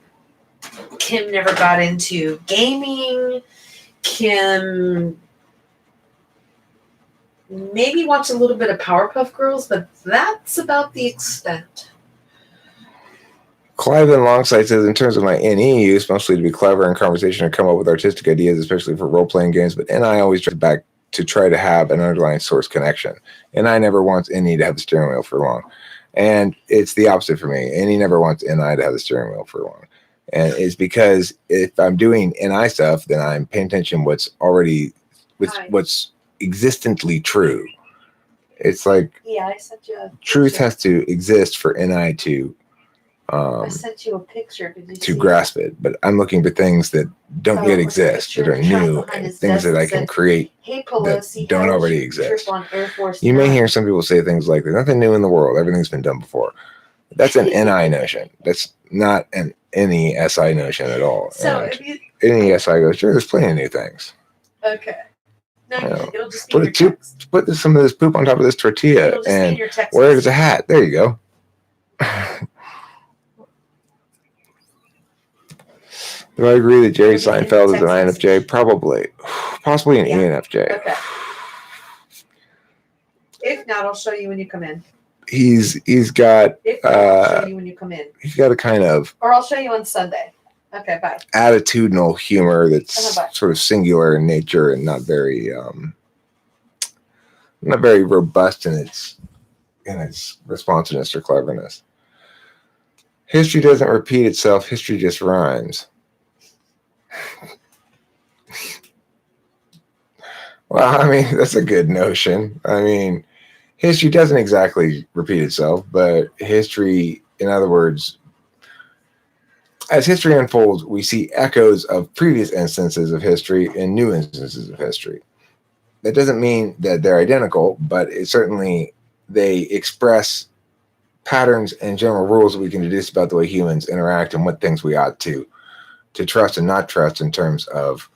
Kim never got into gaming. Kim maybe watched a little bit of Powerpuff Girls, but that's about the extent. Clive and Longsight says, in terms of my NE use, mostly to be clever in conversation or come up with artistic ideas, especially for role-playing games, but NI always tries back to try to have an underlying source connection. NI never wants NE to have the steering wheel for long. And it's the opposite for me. NE never wants NI to have the steering wheel for long. And it's because if I'm doing NI stuff, then I'm paying attention what's existently true. It's like I sent you truth has to exist for NI to I sent you a picture. To grasp it, but I'm looking for things that don't yet exist, that are new, and things that I can create that don't already exist. You may hear some people say things like, there's nothing new in the world, everything's been done before. That's an NI notion. That's not an NESI notion at all. So NESI goes, sure, there's plenty of new things. Okay. No, it'll just be put some of this poop on top of this tortilla and wear it as a hat. There you go. Do I agree that Jerry Seinfeld is an INFJ? Probably. Possibly an ENFJ. Okay. If not, I'll show you when you come in. He's got If not, I'll show you when you come in. he's got a kind of Or I'll show you on Sunday. Okay, bye. attitudinal humor that's Bye. sort of singular in nature and not very robust in its responsiveness or cleverness. History doesn't repeat itself, history just rhymes. Well, I mean, that's a good notion. I mean, history doesn't exactly repeat itself, but history, in other words, as history unfolds, we see echoes of previous instances of history and new instances of history. That doesn't mean that they're identical, but it certainly they express patterns and general rules that we can deduce about the way humans interact and what things we ought to trust and not trust in terms of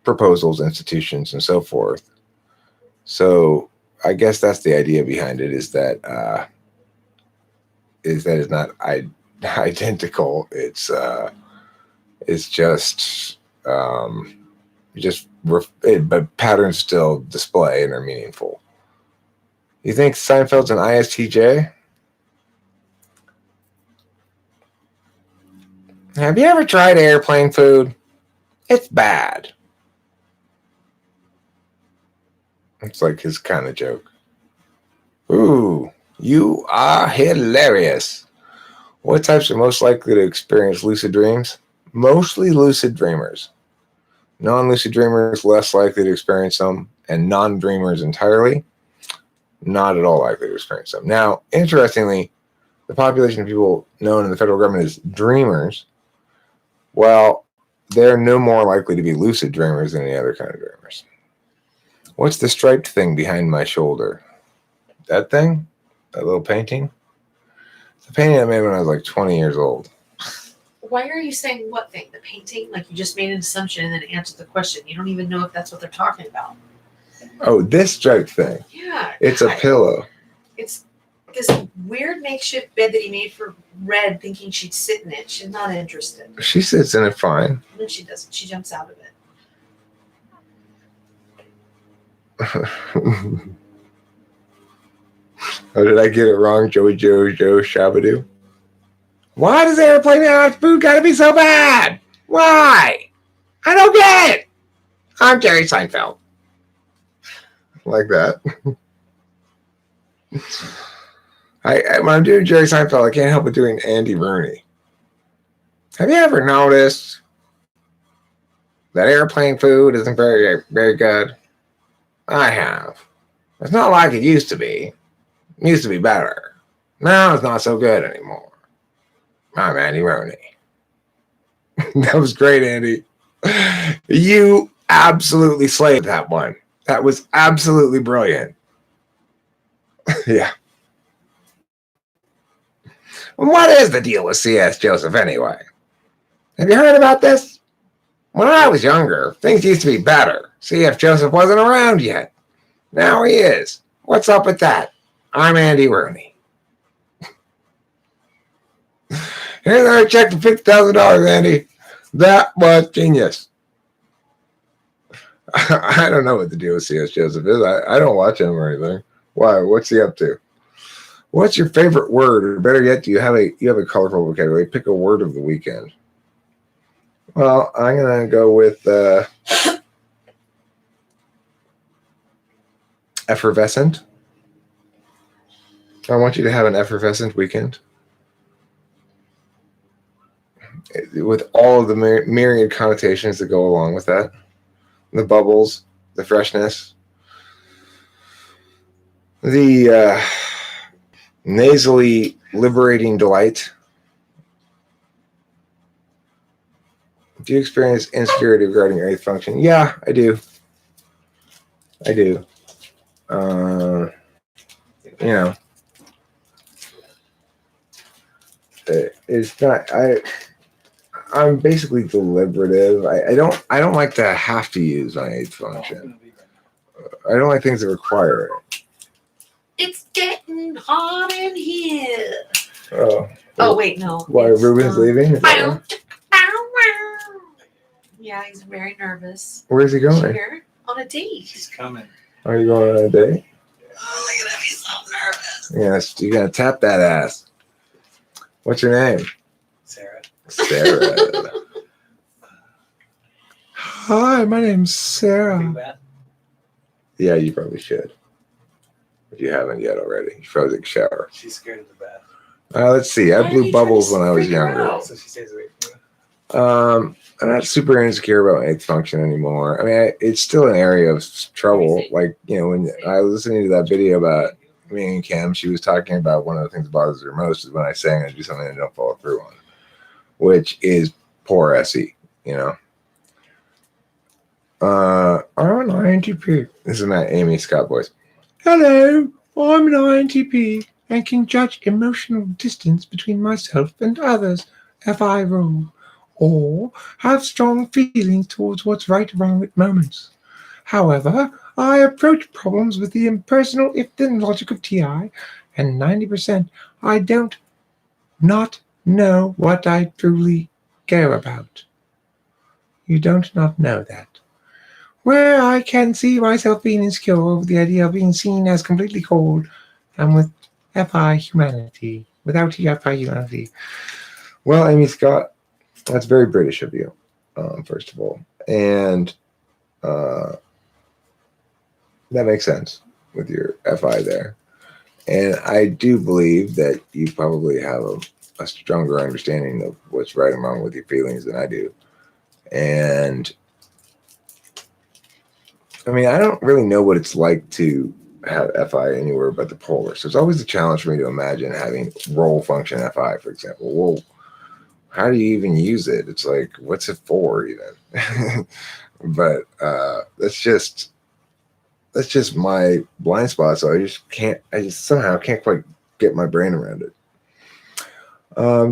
proposals, institutions, and so forth. So I guess that's the idea behind it: is that it's not identical. It's just but patterns still display and are meaningful. You think Seinfeld's an ISTJ? Have you ever tried airplane food? It's bad. It's like his kind of joke. Ooh, you are hilarious. What types are most likely to experience lucid dreams? Mostly lucid dreamers. Non-lucid dreamers less likely to experience them, and non-dreamers entirely not at all likely to experience them. Now, interestingly, the population of people known in the federal government as dreamers, well, they're no more likely to be lucid dreamers than any other kind of dreamers. What's the striped thing behind my shoulder? That thing? That little painting? It's a painting I made when I was like 20 years old. Why are you saying what thing? The painting? Like you just made an assumption and then answered the question. You don't even know if that's what they're talking about. Oh, this striped thing. Yeah. It's a pillow. It's this weird makeshift bed that he made for Red, thinking she'd sit in it. She's not interested. She sits in it fine. No, she doesn't. She jumps out of it. Oh, did I get it wrong? Joey Joe Shabadoo? Why does airplane food gotta be so bad? Why? I don't get it. I'm Jerry Seinfeld. Like that. When I'm doing Jerry Seinfeld, I can't help but doing Andy Rooney. Have you ever noticed that airplane food isn't very, very good? I have. It's not like it used to be. It used to be better. Now it's not so good anymore. I'm Andy Rooney. That was great, Andy. You absolutely slayed that one. That was absolutely brilliant. Yeah. What is the deal with C.S. Joseph anyway? Have you heard about this? When I was younger, things used to be better. C.F. Joseph wasn't around yet. Now he is. What's up with that? I'm Andy Rooney. Here's another check for $50,000, Andy. That was genius. I don't know what the deal with C.S. Joseph is. I don't watch him or anything. Why? What's he up to? What's your favorite word? Or better yet, do you have a colorful vocabulary? Pick a word of the weekend. Well, I'm gonna go with effervescent. I want you to have an effervescent weekend with all of the myriad connotations that go along with that. The bubbles, the freshness, the nasally liberating delight. Do you experience insecurity regarding your eighth function? Yeah, I do. I do. You know, it's not. I'm basically deliberative. I don't like to have to use my eighth function. I don't like things that require it. It's getting hot in here. Oh wait, no. Why Ruben's leaving? Yeah, he's very nervous. Where's he going? Here on a date. He's coming. Are you going on a date? Oh, look at him. He's so nervous. Yes, you gotta tap that ass. What's your name? Sarah. Sarah. Hi, my name's Sarah. Big bath. Yeah, you probably should. If you haven't yet already. You should take a shower. She's scared of the bath. Let's see. I Why are blew you trying bubbles to when I was freak her younger. out? So she stays away from you. I'm not super insecure about my eighth function anymore. I mean, it's still an area of trouble. Like, you know, when I was listening to that video about me and Kim, she was talking about one of the things that bothers her most is when I say I'm going to do something and don't follow through on, which is poor SE, you know. I'm an INTP. This is my Amy Scott voice. Hello, I'm an INTP and can judge emotional distance between myself and others, FI rule, or have strong feelings towards what's right or wrong at moments. However, I approach problems with the impersonal if-then logic of TI, and 90% I don't not know what I truly care about. You don't not know that. Where I can see myself being insecure over the idea of being seen as completely cold and with FI humanity, without FI humanity. Well, Amy Scott, that's very British of you, first of all. And that makes sense with your FI there. And I do believe that you probably have a stronger understanding of what's right and wrong with your feelings than I do. And I mean, I don't really know what it's like to have FI anywhere but the polar. So it's always a challenge for me to imagine having role function FI, for example. Well, how do you even use it? It's like, what's it for even? But that's just my blind spot. So I just somehow can't quite get my brain around it.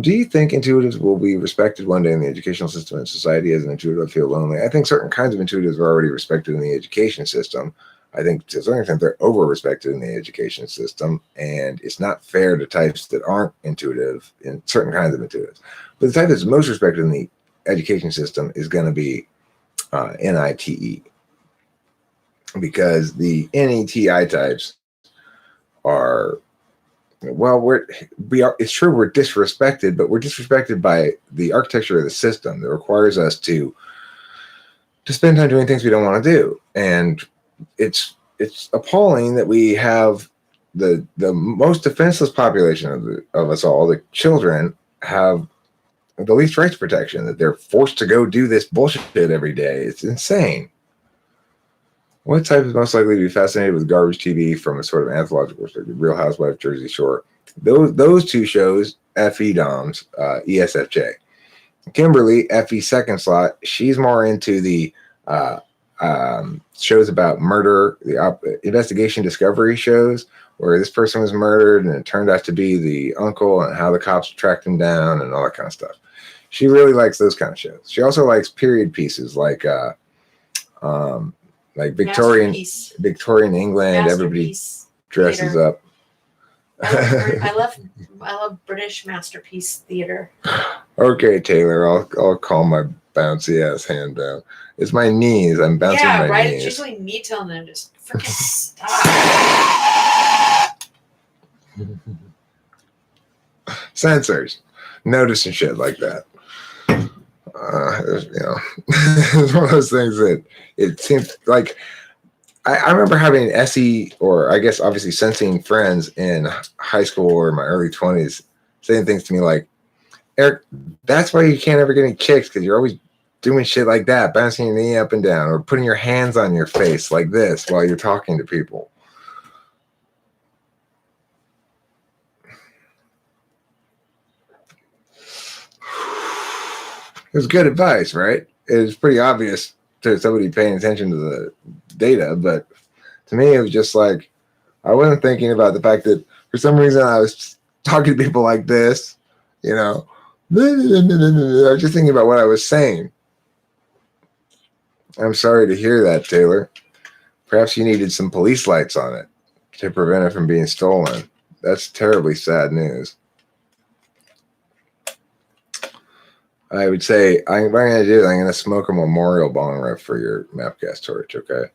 Do you think intuitives will be respected one day in the educational system and society as an intuitive feel lonely? I think certain kinds of intuitives are already respected in the education system. I think to a certain extent they're over-respected in the education system, and it's not fair to types that aren't intuitive in certain kinds of intuitives. But the type that's most respected in the education system is going to be NITE, because the NETI types are, well, it's true we're disrespected, but we're disrespected by the architecture of the system that requires us to spend time doing things we don't want to do. And it's appalling that we have the most defenseless population of us all, the children, have the least rights protection, that they're forced to go do this bullshit every day. It's insane. What type is most likely to be fascinated with garbage TV from a sort of anthological perspective? Real Housewives, Jersey Shore. Those two shows, FE Doms, ESFJ. Kimberly, FE second slot. She's more into the shows about murder, the investigation discovery shows, where this person was murdered and it turned out to be the uncle and how the cops tracked him down and all that kind of stuff. She really likes those kind of shows. She also likes period pieces like Victorian England. Everybody dresses theater. up. I love British masterpiece theater. Okay, Taylor, I'll calm my bouncy ass hand down. It's my knees. I'm bouncing my right? knees. It's usually me telling them just freaking stop. Sensors, noticing shit like that. It's one of those things that it seems like. I remember having SE, or I guess obviously sensing friends in high school or in my early 20s saying things to me like, Eric, that's why you can't ever get any chicks, because you're always doing shit like that, bouncing your knee up and down, or putting your hands on your face like this while you're talking to people. It was good advice, right? It was pretty obvious to somebody paying attention to the data, but to me, it was just like, I wasn't thinking about the fact that for some reason I was talking to people like this, you know. I was just thinking about what I was saying. I'm sorry to hear that, Taylor. Perhaps you needed some police lights on it to prevent it from being stolen. That's terribly sad news. I would say, what I'm going to do is I'm going to smoke a memorial bong rip for your Mapcast torch, okay?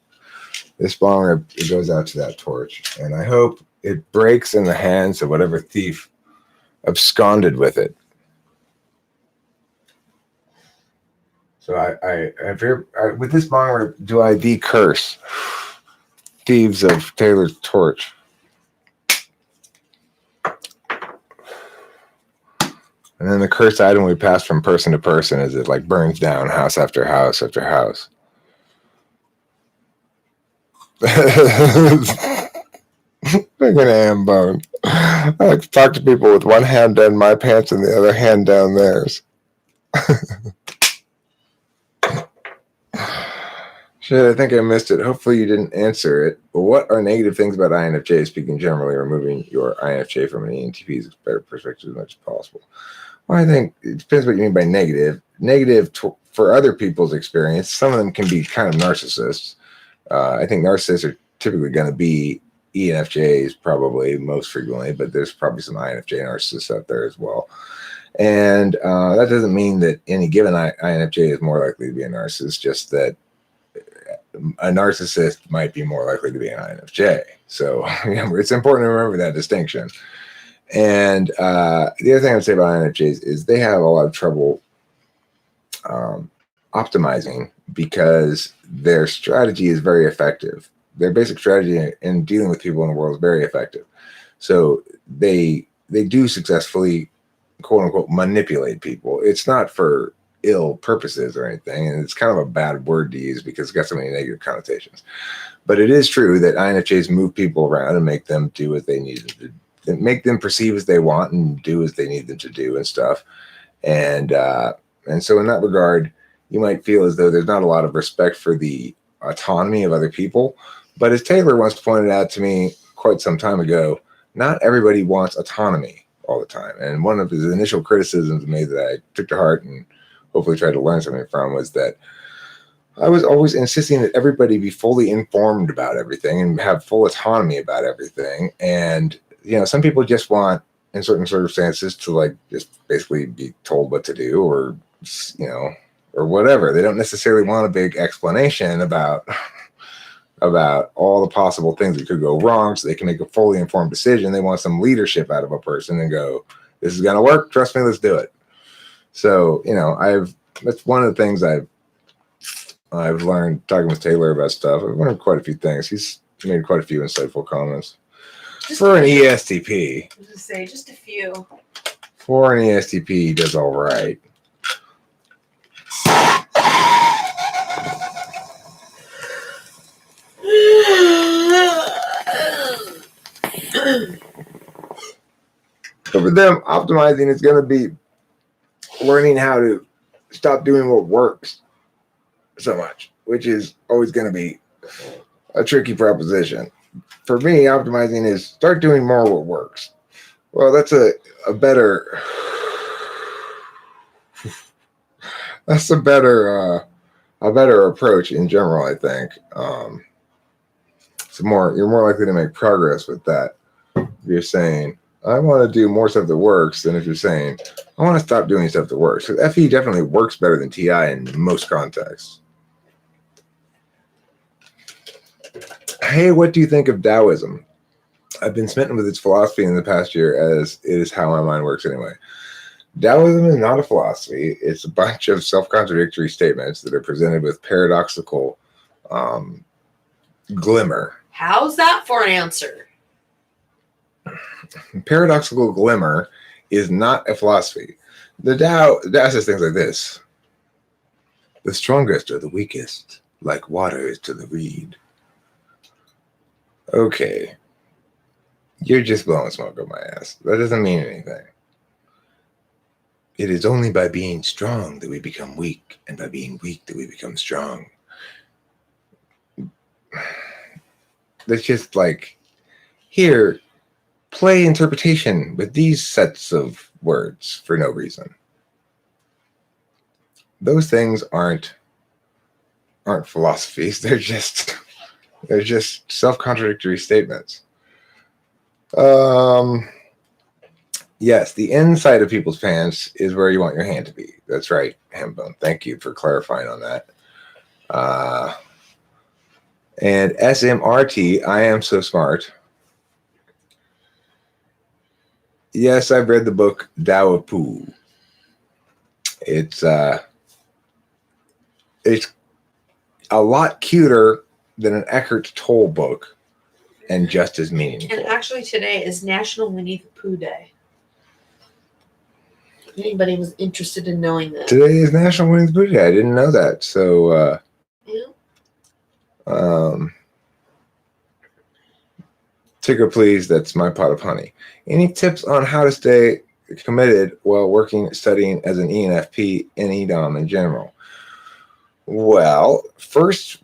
This bong rip, it goes out to that torch, and I hope it breaks in the hands of whatever thief absconded with it. So with this bong rip, do I curse thieves of Taylor's torch? And then the curse item we pass from person to person as it like burns down house after house after house. Like an ham bone. I like to talk to people with one hand down my pants and the other hand down theirs. Shit, I think I missed it. Hopefully you didn't answer it. But what are negative things about INFJ? Speaking generally, removing your INFJ from an ENTP's better perspective as much as possible. Well, I think it depends what you mean by negative. Negative for other people's experience. Some of them can be kind of narcissists. I think narcissists are typically going to be ENFJs probably most frequently, but there's probably some INFJ narcissists out there as well. And that doesn't mean that any given INFJ is more likely to be a narcissist, just that a narcissist might be more likely to be an INFJ. So it's important to remember that distinction. And the other thing I would say about INFJs is they have a lot of trouble optimizing because their strategy is very effective. Their basic strategy in dealing with people in the world is very effective. So they do successfully, quote unquote, manipulate people. It's not for ill purposes or anything, and it's kind of a bad word to use because it's got so many negative connotations. But it is true that INFJs move people around and make them do what they need to do, make them perceive as they want and do as they need them to do and stuff. And so in that regard, you might feel as though there's not a lot of respect for the autonomy of other people. But as Taylor once pointed out to me quite some time ago, not everybody wants autonomy all the time. And one of his initial criticisms of me that I took to heart and hopefully tried to learn something from was that I was always insisting that everybody be fully informed about everything and have full autonomy about everything. And, some people just want, in certain circumstances, to like just basically be told what to do or, or whatever. They don't necessarily want a big explanation about all the possible things that could go wrong so they can make a fully informed decision. They want some leadership out of a person and go, this is going to work. Trust me, let's do it. So, that's one of the things I've learned talking with Taylor about stuff. I've learned quite a few things. He's made quite a few insightful comments. For an ESTP. I was going to say, just a few. For an ESTP, he does all right. So for them, optimizing is going to be learning how to stop doing what works so much, which is always going to be a tricky proposition. For me, optimizing is start doing more what works. Well, that's a better approach in general, I think. You're more likely to make progress with that. If you're saying, I want to do more stuff that works, than if you're saying, I want to stop doing stuff that works. Because FE definitely works better than TI in most contexts. Hey, what do you think of Taoism? I've been smitten with its philosophy in the past year, as it is how my mind works anyway. Taoism is not a philosophy. It's a bunch of self-contradictory statements that are presented with paradoxical glimmer. How's that for an answer? Paradoxical glimmer is not a philosophy. The Tao says things like this. The strongest are the weakest, like water is to the reed. Okay. You're just blowing smoke up my ass. That doesn't mean anything. It is only by being strong that we become weak, and by being weak that we become strong. That's just like, here, play interpretation with these sets of words for no reason. Those things aren't philosophies. They're just self-contradictory statements. Yes, the inside of people's pants is where you want your hand to be. That's right, Hambone. Thank you for clarifying on that. And SMRT, I Am So Smart. Yes, I've read the book Tao of Pooh. It's a lot cuter than an Eckhart Tolle book, and just as meaningful. And actually, today is National Winnie the Pooh Day. If anybody was interested in knowing that. Today is National Winnie the Pooh Day. I didn't know that. So, Yeah. ticker please, that's my pot of honey. Any tips on how to stay committed while working, studying as an ENFP and EDOM in general? Well, first,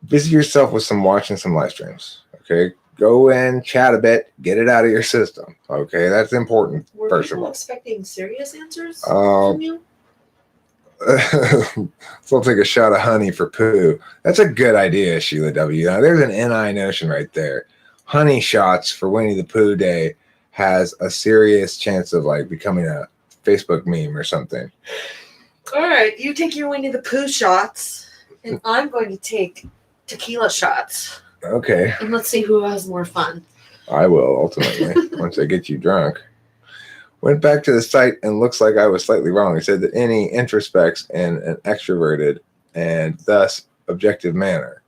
busy yourself with watching some live streams. Okay, go and chat a bit, get it out of your system. Okay, that's important. Were First of people all, expecting serious answers Uh, from you? so I'll take a shot of honey for poo. That's a good idea, Sheila W. Now, there's an NI notion right there. Honey shots for Winnie the Pooh Day has a serious chance of like becoming a Facebook meme or something. All right, you take your Winnie the Pooh shots, and I'm going to take tequila shots. Okay, And let's see who has more fun. I will ultimately once I get you drunk. Went back to the site and looks like I was slightly wrong. It said that NE introspects in an extroverted and thus objective manner,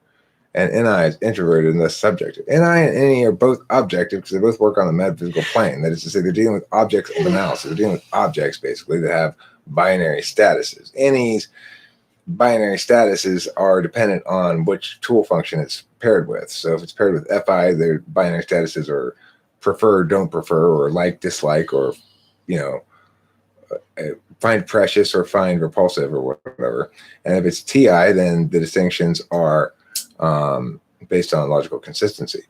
and NI is introverted and thus subjective. NI and NE are both objective because they both work on the metaphysical plane. That is to say, they're dealing with objects of analysis. They're dealing with objects basically that have binary statuses. NE's binary statuses are dependent on which tool function it's paired with. So if it's paired with FI, their binary statuses are prefer, don't prefer, or like, dislike, or find precious or find repulsive or whatever. And if it's TI, then the distinctions are based on logical consistency.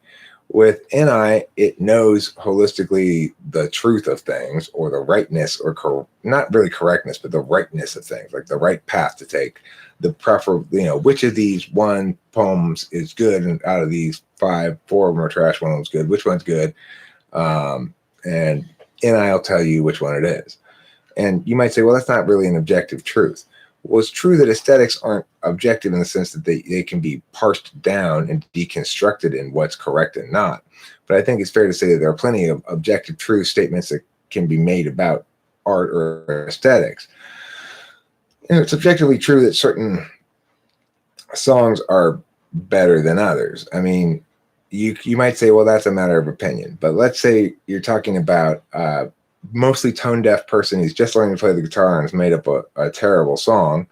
With NI, it knows holistically the truth of things, or the rightness, or not really correctness, but the rightness of things, like the right path to take, the which of these one poems is good, and out of these 4 of them are trash, one of them's good, which one's good, and NI will tell you which one it is. And you might say, well, that's not really an objective truth. Well, it's true that aesthetics aren't objective in the sense that they can be parsed down and deconstructed in what's correct and not. But I think it's fair to say that there are plenty of objective truth statements that can be made about art or aesthetics. It's objectively true that certain songs are better than others. I mean, you might say, well, that's a matter of opinion. But let's say you're talking about mostly tone deaf person who's just learning to play the guitar and has made up a terrible song.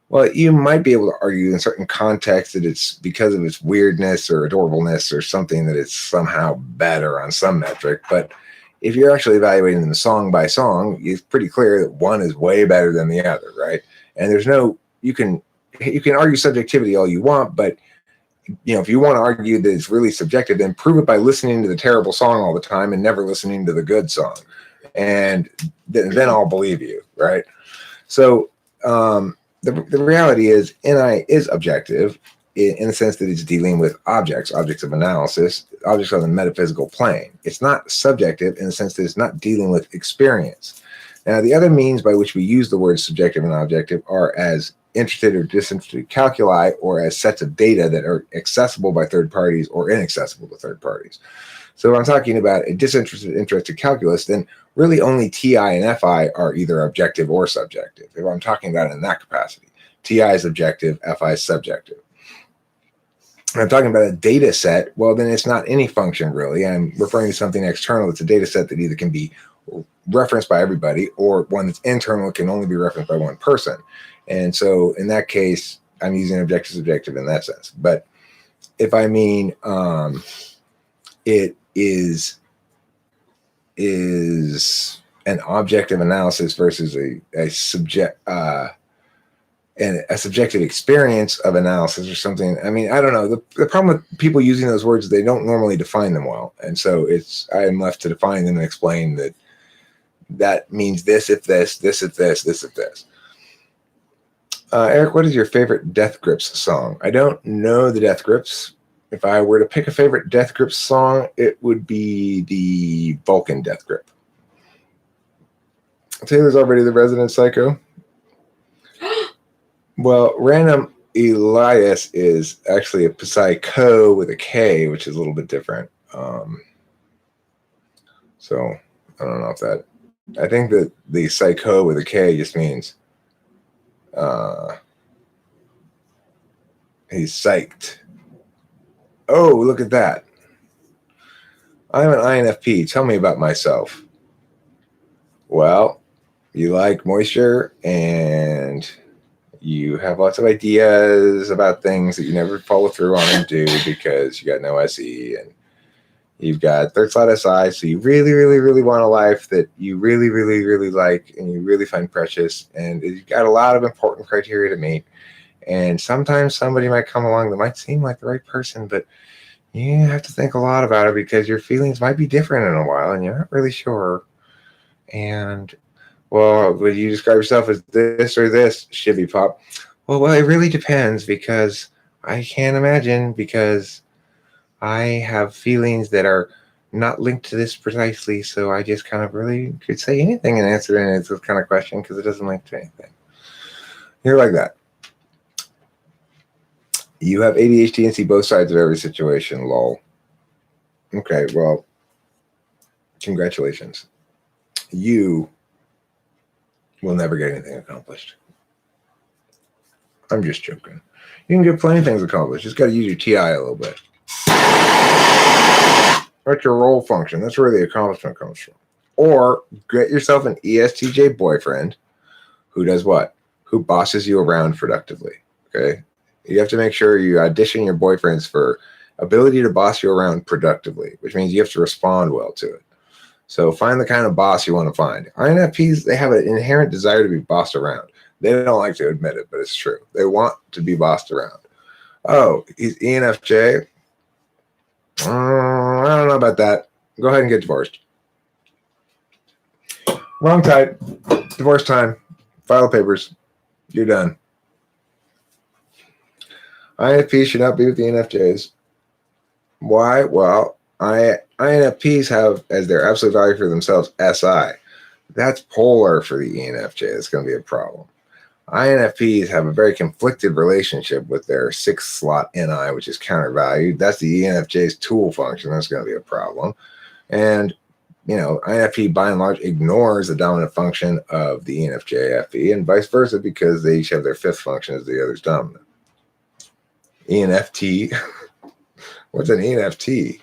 Well, you might be able to argue in certain contexts that it's because of its weirdness or adorableness or something that it's somehow better on some metric. But if you're actually evaluating them song by song, it's pretty clear that one is way better than the other, right? And there's you can argue subjectivity all you want, but if you want to argue that it's really subjective, then prove it by listening to the terrible song all the time and never listening to the good song. And then I'll believe you, right? So the reality is NI is objective in the sense that it's dealing with objects of analysis, objects on the metaphysical plane. It's not subjective in the sense that it's not dealing with experience. Now, the other means by which we use the words subjective and objective are as interested or disinterested calculi, or as sets of data that are accessible by third parties or inaccessible to third parties. So if I'm talking about a disinterested, interested calculus, then really only TI and FI are either objective or subjective. If I'm talking about it in that capacity, TI is objective, FI is subjective. If I'm talking about a data set, well, then it's not any function really. I'm referring to something external. It's a data set that either can be referenced by everybody, or one that's internal, it can only be referenced by one person. And so in that case, I'm using objective subjective in that sense. But if I mean it is an objective analysis versus a subjective experience of analysis or something. I mean, I don't know. The problem with people using those words, they don't normally define them well. And so I am left to define them and explain that means this if this, this if this, this if this. Eric, what is your favorite Death Grips song? I don't know the Death Grips. If I were to pick a favorite Death Grips song, it would be the Vulcan Death Grip. Taylor's already the resident psycho. Well, random Elias is actually a psycho with a K, which is a little bit different. So I don't know if that. I think that the psycho with a K just means he's psyched. Oh, look at that. I'm an INFP. Tell me about myself. Well, you like moisture and you have lots of ideas about things that you never follow through on and do because you got no SE and you've got third slot SI. So you really, really, really want a life that you really, really, really like and you really find precious. And you've got a lot of important criteria to meet. And sometimes somebody might come along that might seem like the right person, but you have to think a lot about it because your feelings might be different in a while and you're not really sure. And, well, would you describe yourself as this or this, Shivy Pop? Well, it really depends because I can't imagine because I have feelings that are not linked to this precisely. So I just kind of really could say anything and answer it as this kind of question because it doesn't link to anything. You're like that. You have ADHD and see both sides of every situation, lol. Okay, well, congratulations. You will never get anything accomplished. I'm just joking. You can get plenty of things accomplished. Just got to use your TI a little bit. That's your role function. That's where the accomplishment comes from. Or get yourself an ESTJ boyfriend who does what? Who bosses you around productively, okay? You have to make sure you audition your boyfriends for ability to boss you around productively, which means you have to respond well to it. So find the kind of boss you want to find. INFPs, they have an inherent desire to be bossed around. They don't like to admit it, but it's true. They want to be bossed around. Oh, he's ENFJ. I don't know about that. Go ahead and get divorced. Wrong type. Divorce time. File papers. You're done. INFPs should not be with the ENFJs. Why? Well, INFPs have as their absolute value for themselves SI. That's polar for the ENFJ. It's going to be a problem. INFPs have a very conflicted relationship with their sixth slot NI, which is countervalued. That's the ENFJ's tool function. That's going to be a problem. And, INFP by and large ignores the dominant function of the ENFJ FE and vice versa because they each have their fifth function as the other's dominant. ENFT. What's an ENFT?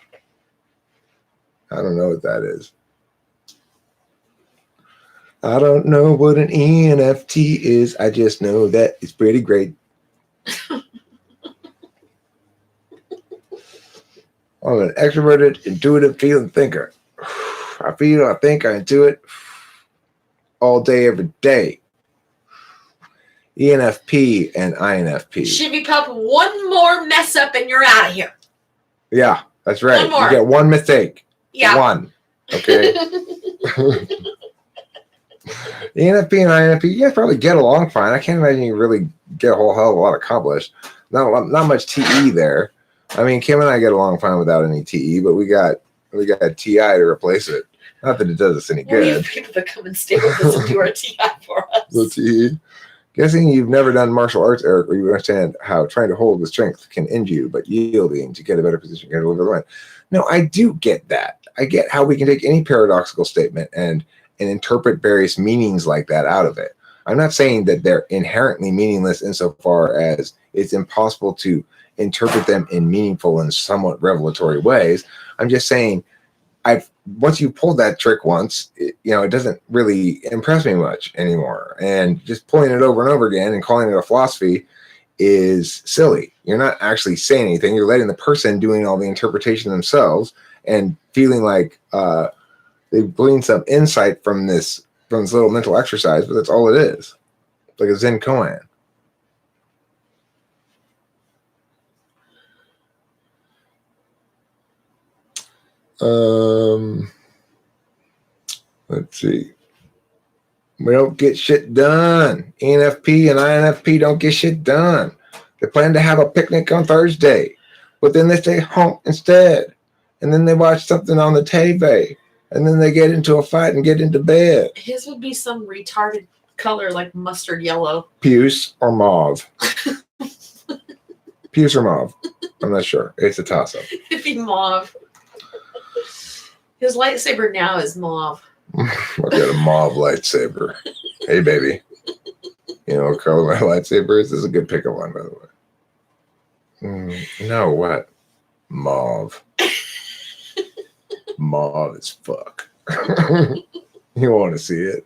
I don't know what that is. I don't know what an ENFT is. I just know that it's pretty great. I'm an extroverted, intuitive, feeling thinker. I feel, I think, I intuit all day, every day. ENFP and INFP. Shivy Pup, one more mess up and you're out of here. Yeah, that's right. One more. You get one mistake. Yeah. One. Okay. ENFP and INFP, you guys probably get along fine. I can't imagine you really get a whole hell of a lot accomplished. Not much TE there. I mean, Kim and I get along fine without any TE, but we got TI to replace it. Not that it does us any good. We have people that come and stay with us and do our TI for us. The TE. Guessing you've never done martial arts, Eric, or you understand how trying to hold with strength can end you, but yielding to get a better position can deliver the win. No, I do get that. I get how we can take any paradoxical statement and interpret various meanings like that out of it. I'm not saying that they're inherently meaningless insofar as it's impossible to interpret them in meaningful and somewhat revelatory ways. I'm just saying once you pulled that trick once, it doesn't really impress me much anymore. And just pulling it over and over again and calling it a philosophy is silly. You're not actually saying anything. You're letting the person doing all the interpretation themselves and feeling like they've gleaned some insight from this little mental exercise, but that's all it is. It's like a Zen koan. Let's see. We don't get shit done. ENFP and INFP don't get shit done. They plan to have a picnic on Thursday, but then they stay home instead. And then they watch something on the TV. And then they get into a fight and get into bed. His would be some retarded color like mustard yellow. Puce or mauve. Puce or mauve? I'm not sure. It's a toss-up. It'd be mauve. His lightsaber now is mauve. I've got a mauve lightsaber. Hey, baby. You know what color my lightsaber is? This is a good pickup line, by the way. No, what? Mauve. Mauve as fuck. You want to see it?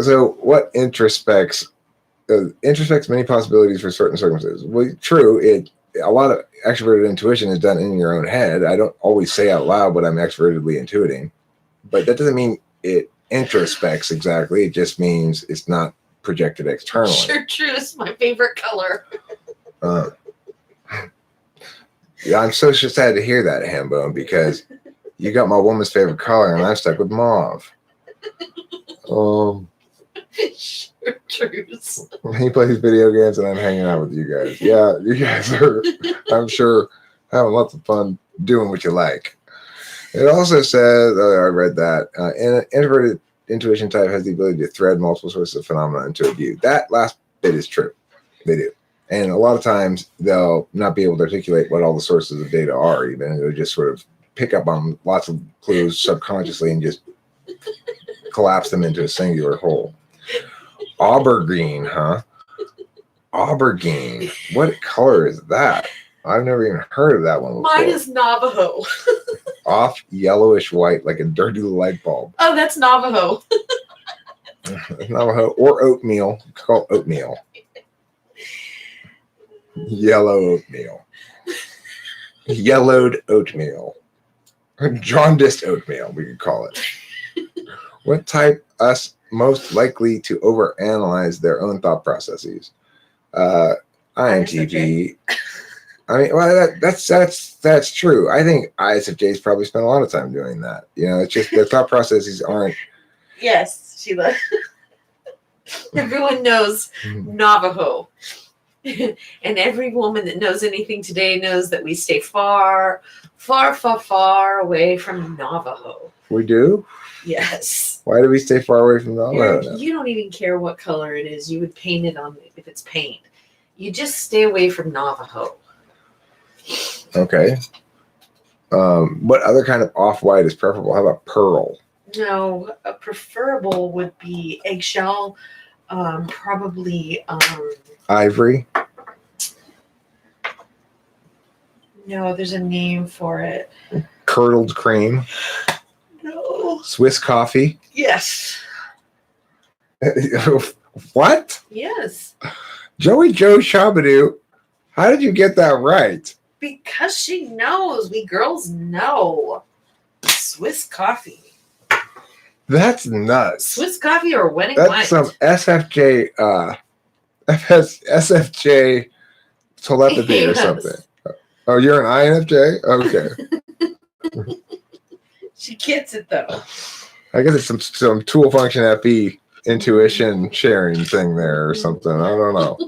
So, what introspects many possibilities for certain circumstances? Well, true. A lot of extroverted intuition is done in your own head. I don't always say out loud what I'm extrovertedly intuiting, but that doesn't mean it introspects exactly. It just means it's not projected externally. Chartreuse, my favorite color. Yeah, I'm so sad to hear that, Hambone, because you got my woman's favorite color, and I'm stuck with mauve. Chartreuse. He plays video games, and I'm hanging out with you guys. Yeah, you guys are, I'm sure, having lots of fun doing what you like. It also says, I read that, an introverted intuition type has the ability to thread multiple sources of phenomena into a view. That last bit is true. They do. And a lot of times they'll not be able to articulate what all the sources of data are, even. They'll just sort of pick up on lots of clues subconsciously and just collapse them into a singular whole. Aubergine, huh? Aubergine. What color is that? I've never even heard of that one before. Mine is Navajo. Off yellowish white, like a dirty light bulb. Oh, that's Navajo. Navajo or oatmeal. It's called oatmeal. Yellow oatmeal. Yellowed oatmeal. Jaundiced oatmeal, we could call it. What type us most likely to overanalyze their own thought processes? INTP. I mean, well, that's true. I think ISFJs probably spend a lot of time doing that. You know, it's just their thought processes aren't. Yes, Sheila. Everyone knows Navajo. And every woman that knows anything today knows that we stay far, far, far, far away from Navajo. We do? Yes. Why do we stay far away from Navajo? You don't even care what color it is. You would paint it on if it's paint. You just stay away from Navajo. Okay. What other kind of off-white is preferable? How about pearl? No, a preferable would be eggshell, probably. Ivory? No, there's a name for it. Curdled cream? No. Swiss coffee? Yes. What? Yes. Joey Joe Shabadoo, how did you get that right? Because she knows. We girls know. Swiss coffee. That's nuts. Swiss coffee or wedding That's wine. some SFJ, SFJ telepathy or Yes. something. Oh, you're an INFJ? Okay. She gets it though. I guess it's some tool function FE intuition sharing thing there or something. I don't know.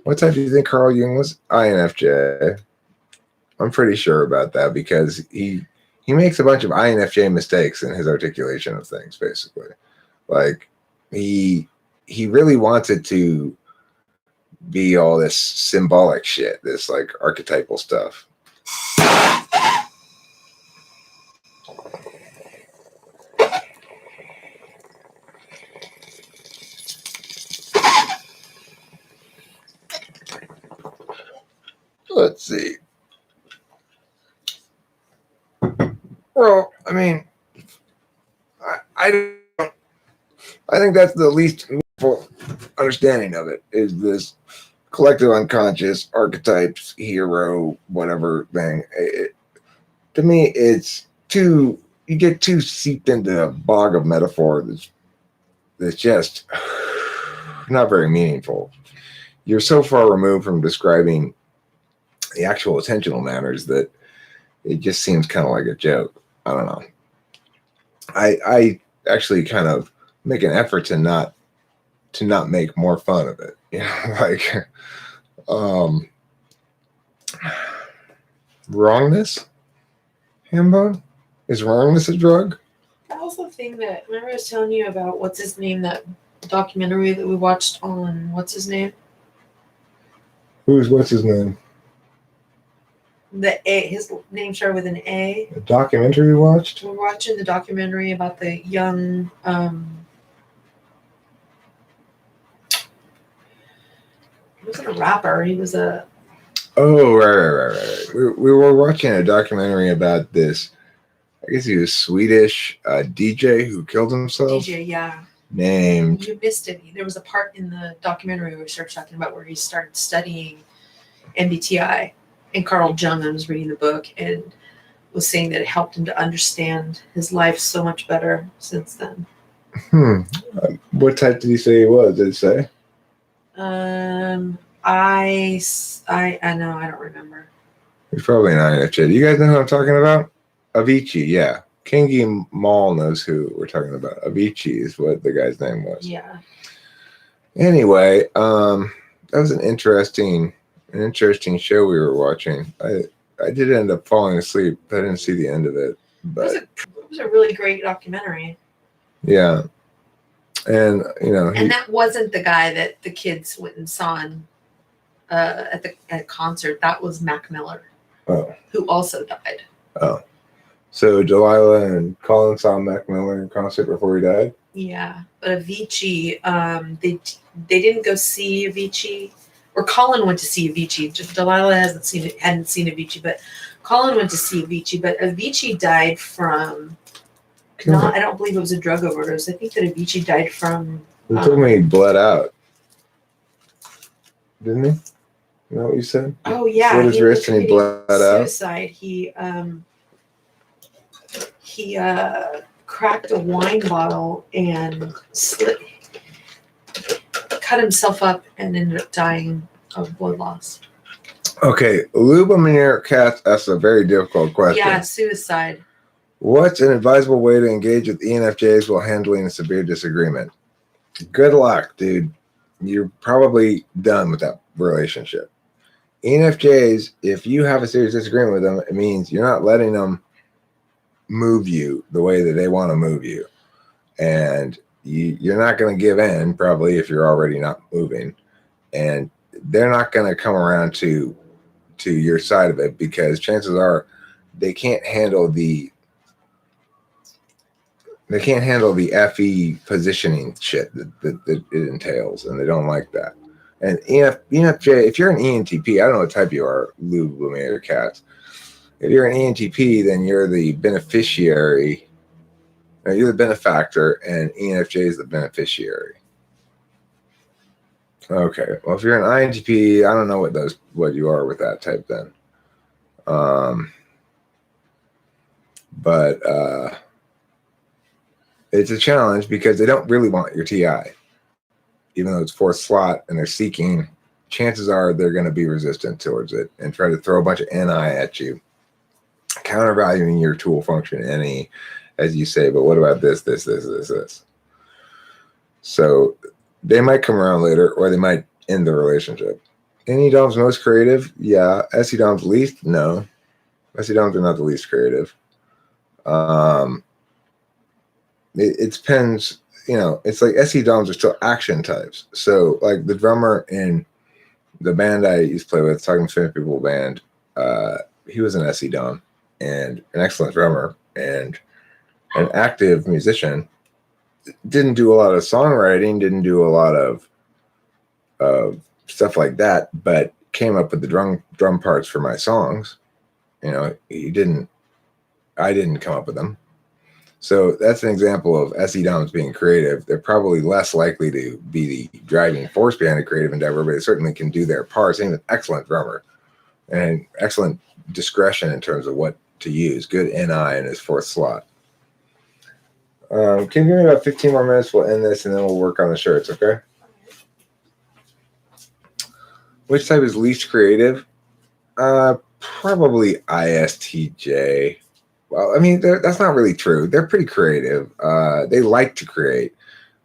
What type do you think Carl Jung was? INFJ. I'm pretty sure about that because he makes a bunch of INFJ mistakes in his articulation of things, basically. Like he really wanted to be all this symbolic shit, this like archetypal stuff. Let's see. Well, I mean, I think that's the least meaningful understanding of it is this collective unconscious archetypes, hero, whatever thing. To me, it's you get too seeped into a bog of metaphor that's just not very meaningful. You're so far removed from describing the actual attentional matters that it just seems kind of like a joke. I don't know. I actually kind of make an effort to not make more fun of it. You know, like wrongness. Hambone? Is wrongness a drug? I also think that remember I was telling you about what's his name that documentary that we watched on what's his name? What's his name? His name started with an A. A documentary we watched? We're watching the documentary about the young he wasn't a rapper, he was a Oh, right. We were watching a documentary about this. I guess he was Swedish DJ who killed himself. DJ, yeah. Named. You missed it. There was a part in the documentary where we started talking about where he started studying MBTI, and Carl Jung was reading the book and was saying that it helped him to understand his life so much better since then. What type did he say he was? Did it say? I know, I don't remember. He's probably not INFJ. Do you guys know who I'm talking about? Avicii, yeah. Kingy Mall knows who we're talking about. Avicii is what the guy's name was. Yeah. Anyway, that was an interesting show we were watching. I did end up falling asleep. I didn't see the end of it. But It was a really great documentary. yeah. And and that wasn't the guy that the kids went and saw at a concert. That was Mac Miller, who also died. Oh, so Delilah and Colin saw Mac Miller in concert before he died. Yeah, but Avicii, they didn't go see Avicii, or Colin went to see Avicii. Just Delilah hadn't seen Avicii, but Colin went to see Avicii. But Avicii died from. I don't believe it was a drug overdose. I think that Avicii died from. He told me he bled out. Didn't he? You know what you said? Oh yeah. Slit his wrist and he bled out. Suicide. He cracked a wine bottle and cut himself up and ended up dying of blood loss. Okay, Lubomir Katz asked a very difficult question. Yeah, suicide. What's an advisable way to engage with ENFJs while handling a severe disagreement? Good luck, dude. You're probably done with that relationship. ENFJs, if you have a serious disagreement with them, it means you're not letting them move you the way that they want to move you. And you're not going to give in, probably, if you're already not moving. And they're not going to come around to your side of it, because chances are they can't handle the FE positioning shit that it entails, and they don't like that. And ENFJ, if you're an ENTP, I don't know what type you are, Lou, or Cats. If you're an ENTP, then you're the beneficiary. You're the benefactor, and ENFJ is the beneficiary. Okay, well, if you're an INTP, I don't know what you are with that type then. But it's a challenge because they don't really want your TI. Even though it's fourth slot and they're seeking, chances are they're going to be resistant towards it and try to throw a bunch of NI at you, countervaluing your tool function NE, as you say, but what about this? So they might come around later, or they might end the relationship. NE Dom's most creative? Yeah. SE Dom's least? No. SE Doms are not the least creative. It depends, it's like SE Doms are still action types. So like the drummer in the band I used to play with, Talking Famous People band, he was an SE Dom and an excellent drummer and an active musician. Didn't do a lot of songwriting, didn't do a lot of stuff like that, but came up with the drum parts for my songs. I didn't come up with them. So that's an example of SE Doms being creative. They're probably less likely to be the driving force behind a creative endeavor, but they certainly can do their parts. He's an excellent drummer and excellent discretion in terms of what to use. Good NI in his fourth slot. Can you give me about 15 more minutes? We'll end this and then we'll work on the shirts, okay? Which type is least creative? Probably ISTJ. Well, I mean, that's not really true. They're pretty creative. They like to create.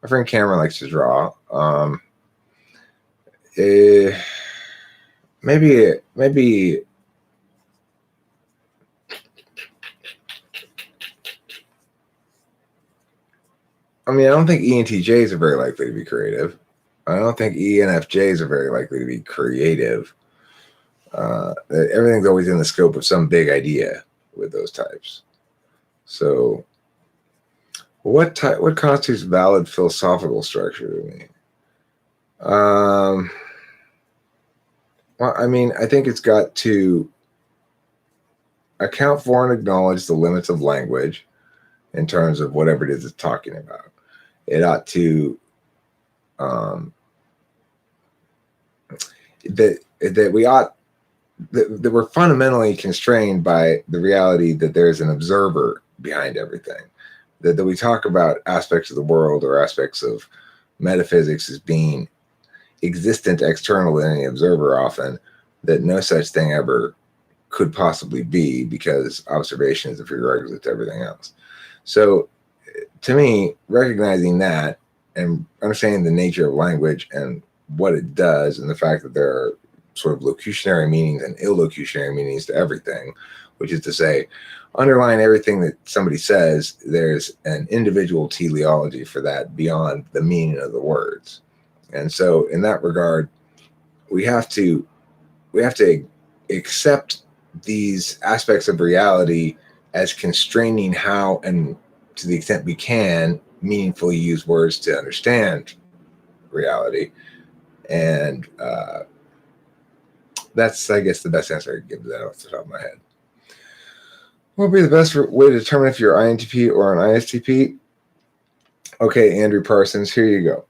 My friend Cameron likes to draw. Maybe. I mean, I don't think ENTJs are very likely to be creative. I don't think ENFJs are very likely to be creative. Everything's always in the scope of some big idea with those types. So, what constitutes valid philosophical structure to me? Well, I mean, I think it's got to account for and acknowledge the limits of language in terms of whatever it is it's talking about. It ought to that we ought that we're fundamentally constrained by the reality that there's an observer behind everything. That we talk about aspects of the world or aspects of metaphysics as being existent external to any observer often, that no such thing ever could possibly be, because observation is a prerequisite to everything else. So to me, recognizing that and understanding the nature of language and what it does, and the fact that there are sort of locutionary meanings and illocutionary meanings to everything, which is to say, underlying everything that somebody says, there's an individual teleology for that beyond the meaning of the words. And so in that regard, we have to accept these aspects of reality as constraining how, and to the extent we can, meaningfully use words to understand reality. And that's, I guess, the best answer I can give to that off the top of my head. What would be the best way to determine if you're INTP or an ISTP? Okay, Andrew Parsons, here you go.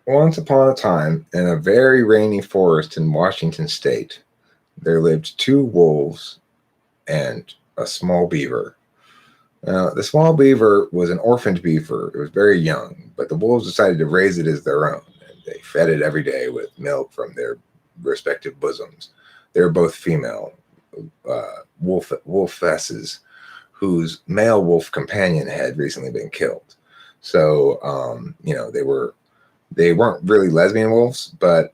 Once upon a time, in a very rainy forest in Washington State, there lived 2 wolves and a small beaver. Now, the small beaver was an orphaned beaver. It was very young, but the wolves decided to raise it as their own. And they fed it every day with milk from their respective bosoms. They were both female wolfesses whose male wolf companion had recently been killed. So, they weren't really lesbian wolves, but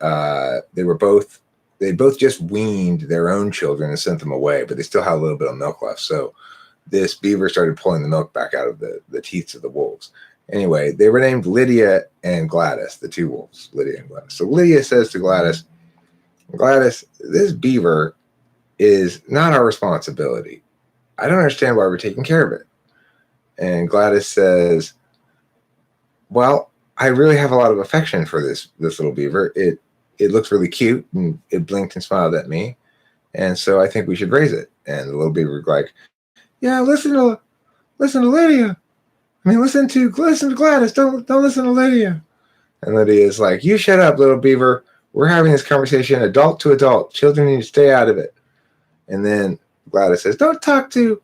they both just weaned their own children and sent them away, but they still had a little bit of milk left. So this beaver started pulling the milk back out of the teats of the wolves. Anyway, they were named Lydia and Gladys, the 2 wolves, Lydia and Gladys. So Lydia says to Gladys, this beaver is not our responsibility. I don't understand why we're taking care of it. And Gladys says, well, I really have a lot of affection for this little beaver. It looks really cute, and it blinked and smiled at me, and so I think we should raise it. And the little beaver was like, yeah, listen to Lydia. I mean, listen to Gladys. Don't listen to Lydia. And Lydia is like, you shut up, little beaver. We're having this conversation adult to adult. Children need to stay out of it. And then Gladys says, don't talk to.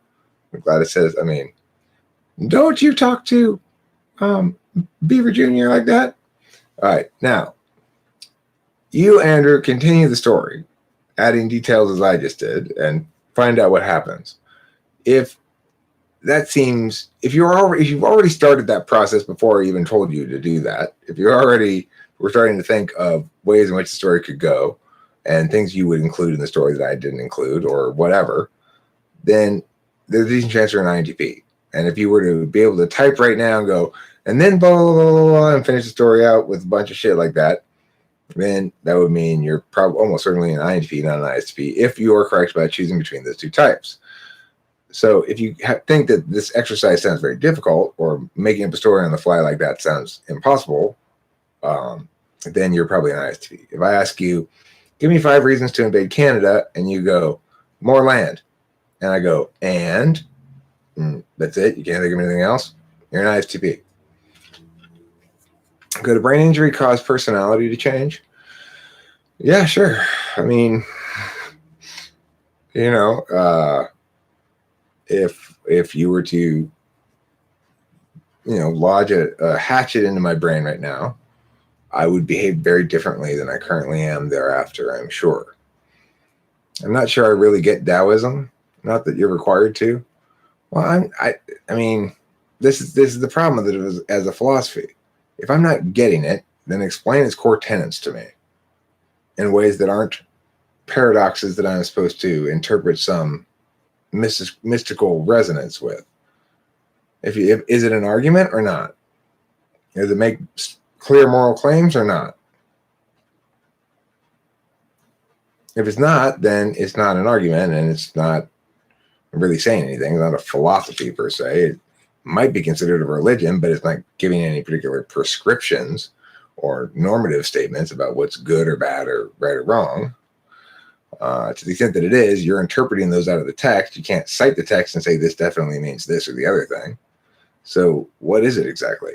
And Gladys says, I mean, don't you talk to Beaver Jr. like that? All right, now, you, Andrew, continue the story, adding details as I just did, and find out what happens. If you've already started that process before I even told you to do that, if you already were starting to think of ways in which the story could go and things you would include in the story that I didn't include or whatever, then there's a decent chance you're an INTP. And if you were to be able to type right now and go, and then blah, blah, blah, blah, blah, and finish the story out with a bunch of shit like that, then that would mean you're probably almost certainly an INTP, not an ISTP, if you are correct about choosing between those 2 types. So if you think that this exercise sounds very difficult, or making up a story on the fly like that sounds impossible, then you're probably an ISTP. If I ask you, give me 5 reasons to invade Canada, and you go, more land, and I go, and that's it, you can't think of anything else, you're an ISTP. Could a brain injury cause personality to change? Yeah, sure. I mean, if you were to, lodge a hatchet into my brain right now, I would behave very differently than I currently am thereafter, I'm sure. I'm not sure I really get Taoism. Not that you're required to. Well, I mean, this is the problem with it as a philosophy. If I'm not getting it, then explain its core tenets to me in ways that aren't paradoxes that I'm supposed to interpret some mystical resonance with. Is it an argument or not? Does it make clear moral claims or not? If it's not, then it's not an argument, and it's not really saying anything. It's not a philosophy per se. It might be considered a religion, but it's not giving any particular prescriptions or normative statements about what's good or bad or right or wrong. To the extent that it is, you're interpreting those out of the text. You can't cite the text and say this definitely means this or the other thing. So what is it exactly?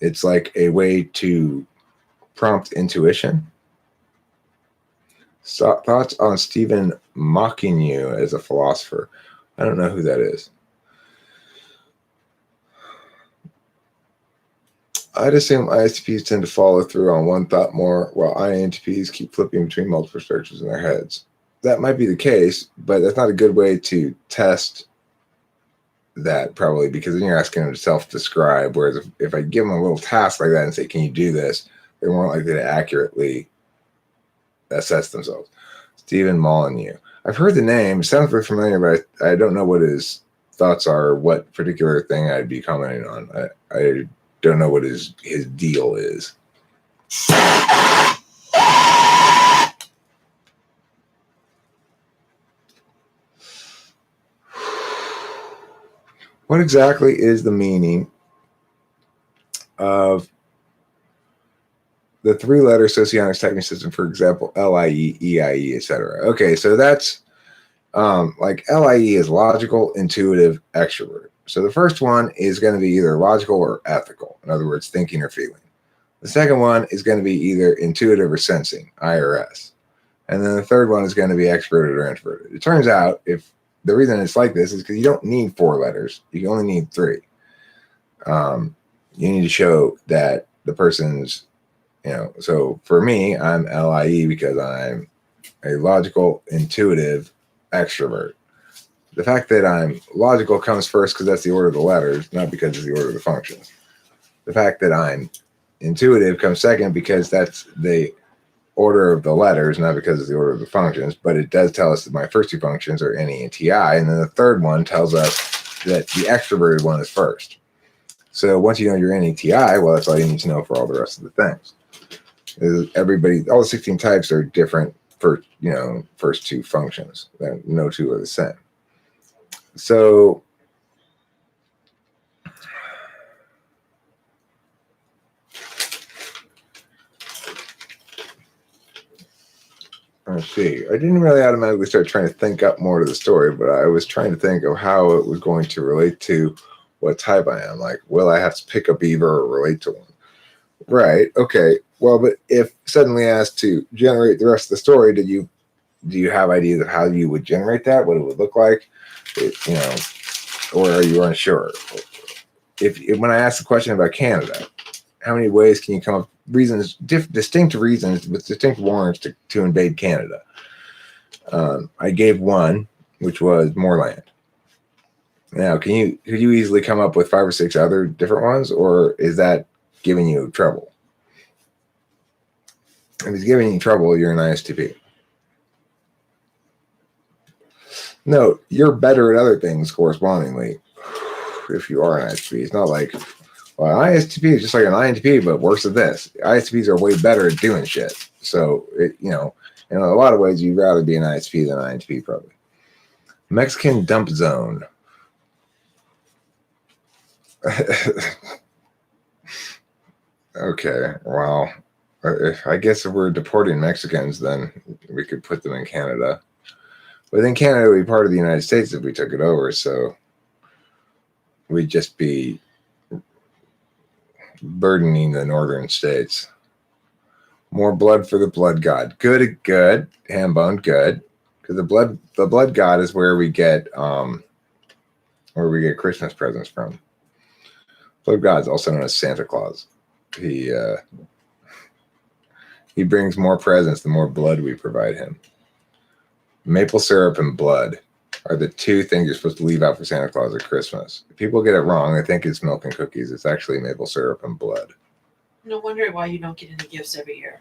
It's like a way to prompt intuition. So, thoughts on Stephen Mockingeu as a philosopher? I don't know who that is. I'd assume ISTPs tend to follow through on one thought more, while INTPs keep flipping between multiple perspectives in their heads. That might be the case, but that's not a good way to test that, probably, because then you're asking them to self-describe. Whereas if I give them a little task like that and say, can you do this? They're more likely to accurately assess themselves. Stephen Molyneux. I've heard the name. It sounds very familiar, but I don't know what his thoughts are, or what particular thing I'd be commenting on. I don't know what his deal is. What exactly is the meaning of the three-letter socionics typing system, for example, LIE, EIE, etc.? Okay, so that's like LIE is logical, intuitive, extrovert. So the first one is going to be either logical or ethical, in other words, thinking or feeling. The second one is going to be either intuitive or sensing, I or S. And then the third one is going to be extroverted or introverted. It turns out, if the reason it's like this is because you don't need 4 letters. You only need 3. You need to show that the person's, so for me, I'm LIE because I'm a logical, intuitive extrovert. The fact that I'm logical comes first because that's the order of the letters, not because it's the order of the functions. The fact that I'm intuitive comes second because that's the order of the letters, not because it's the order of the functions, but it does tell us that my first 2 functions are NE and TI, and then the third one tells us that the extroverted one is first. So once you know your NE, TI, well, that's all you need to know for all the rest of the things. All the 16 types are different for, first 2 functions. No 2 are the same. So let's see. I didn't really automatically start trying to think up more to the story, but I was trying to think of how it was going to relate to what type I am. Like, will I have to pick a beaver or relate to one? Right. Okay. Well, but if suddenly asked to generate the rest of the story, do you have ideas of how you would generate that? What it would look like? Or are you unsure? If when I ask the question about Canada, how many ways can you come up reasons, distinct reasons with distinct warrants to invade Canada? I gave one, which was more land. Now, could you easily come up with 5 or 6 other different ones, or is that giving you trouble? If it's giving you trouble, you're an ISTP. No, you're better at other things correspondingly if you are an ISTP. It's not like, well, an ISTP is just like an INTP, but worse at this. ISTPs are way better at doing shit. So, in a lot of ways, you'd rather be an ISTP than an INTP, probably. Mexican dump zone. Okay, well, I guess if we're deporting Mexicans, then we could put them in Canada. But then Canada would be part of the United States if we took it over, so we'd just be burdening the northern states. More blood for the blood god. Good. Hambone, good. Because the blood god is where we get Christmas presents from. Blood god is also known as Santa Claus. He brings more presents the more blood we provide him. Maple syrup and blood are the 2 things you're supposed to leave out for Santa Claus at Christmas. If people get it wrong, they think it's milk and cookies. It's actually maple syrup and blood. No wonder why you don't get any gifts every year.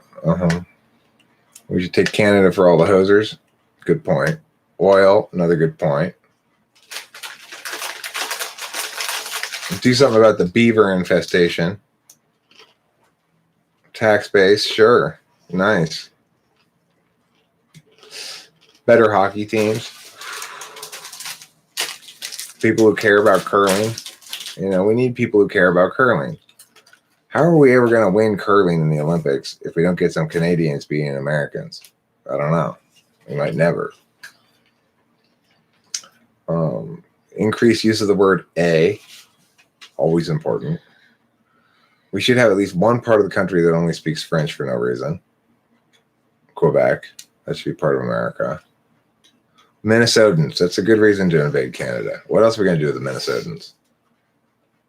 We should take Canada for all the hosers. Good point. Oil, another good point. Do something about the beaver infestation. Tax base, sure. Nice. Better hockey teams. People who care about curling. We need people who care about curling. How are we ever going to win curling in the Olympics if we don't get some Canadians beating Americans? I don't know. We might never. Increased use of the word a, always important. We should have at least one part of the country that only speaks French for no reason. Quebec. That should be part of America. Minnesotans. That's a good reason to invade Canada. What else are we going to do with the Minnesotans?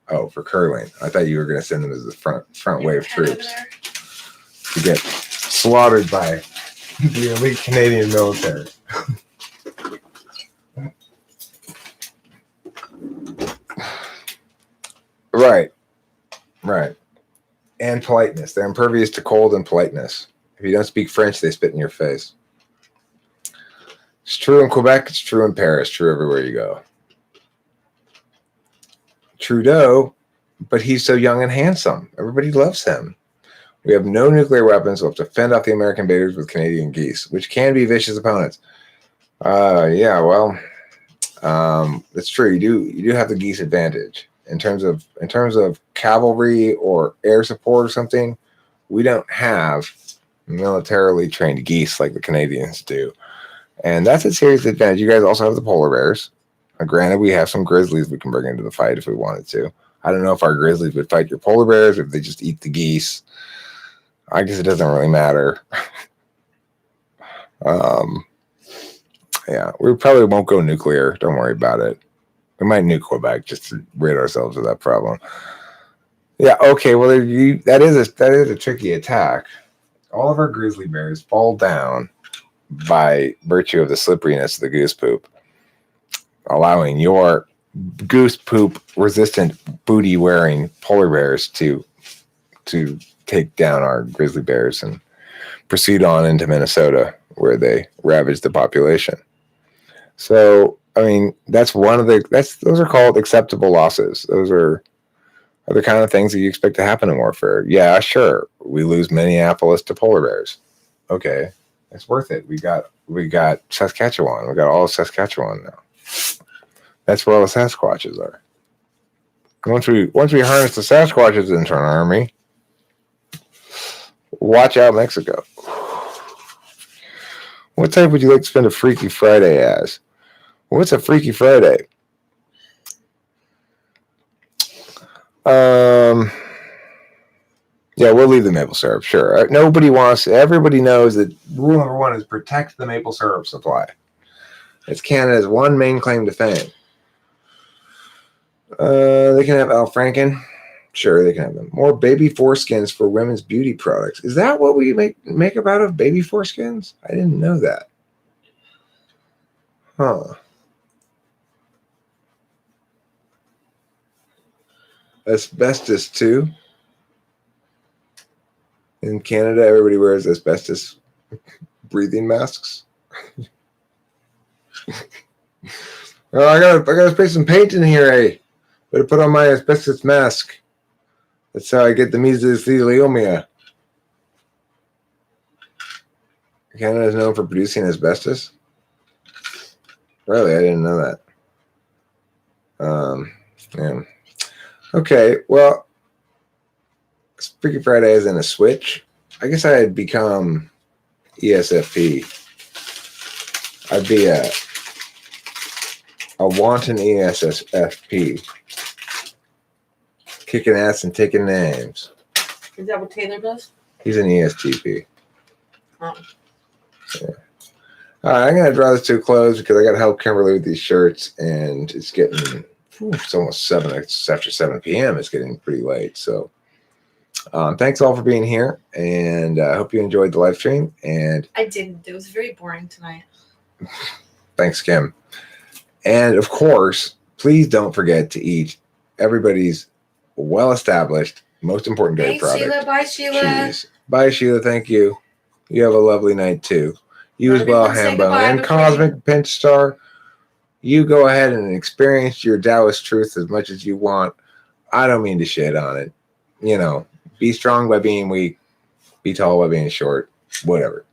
Oh, for curling. I thought you were going to send them as the front wave troops to get slaughtered by the elite Canadian military. Right. And politeness. They're impervious to cold and politeness. If you don't speak French, they spit in your face. It's true in Quebec. It's true in Paris. True everywhere you go. Trudeau, but he's so young and handsome. Everybody loves him. We have no nuclear weapons. We'll have to fend off the American invaders with Canadian geese, which can be vicious opponents. It's true. You do have the geese advantage in terms of cavalry or air support or something. We don't have militarily trained geese like the Canadians do, and that's a serious advantage. You guys also have the polar bears. Granted, we have some grizzlies we can bring into the fight if we wanted to. I don't know if our grizzlies would fight your polar bears or if they just eat the geese. I guess it doesn't really matter. We probably won't go nuclear. Don't worry about it. We might nuke Quebec just to rid ourselves of that problem. Yeah, okay. Well, that is a tricky attack. All of our grizzly bears fall down by virtue of the slipperiness of the goose poop, allowing your goose poop resistant booty wearing polar bears to take down our grizzly bears and proceed on into Minnesota, where they ravage the population. So, I mean, those are called acceptable losses. Those are the kind of things that you expect to happen in warfare. Yeah, sure. We lose Minneapolis to polar bears. Okay. It's worth it. We got Saskatchewan. We got all of Saskatchewan now. That's where all the Sasquatches are. Once we harness the Sasquatches into our army, watch out, Mexico. What type would you like to spend a Freaky Friday as? What's a Freaky Friday? Yeah, we'll leave the maple syrup, sure. Everybody knows that rule number one is protect the maple syrup supply. It's Canada's one main claim to fame. They can have Al Franken. Sure, they can have them. More baby foreskins for women's beauty products. Is that what we make makeup out of? Baby foreskins? I didn't know that. Huh. Asbestos too. In Canada, everybody wears asbestos breathing masks. Oh, I gotta spray some paint in here, eh? Better put on my asbestos mask. That's how I get the mesothelioma. Canada is known for producing asbestos. Really, I didn't know that. Yeah. Okay, well, Freaky Friday is in a switch. I guess I had become ESFP. I'd be a wanton ESFP. Kicking ass and taking names. Is that what Taylor does? He's an ESTP. Oh. Yeah. All right, I'm going to draw this to a close because I got to help Kimberly with these shirts, and it's getting, it's almost 7. It's after 7 p.m. It's getting pretty late. So thanks all for being here, and I hope you enjoyed the live stream. And I didn't. It was very boring tonight. Thanks, Kim. And of course, please don't forget to eat everybody's well-established, most important dairy product. Sheila. Bye, Sheila. Cheese. Bye, Sheila. Thank you. You have a lovely night, too. You as well, Hambone. And Cosmic Pinch Star, you go ahead and experience your Taoist truth as much as you want. I don't mean to shit on it. You know, be strong by being weak, be tall by being short, whatever.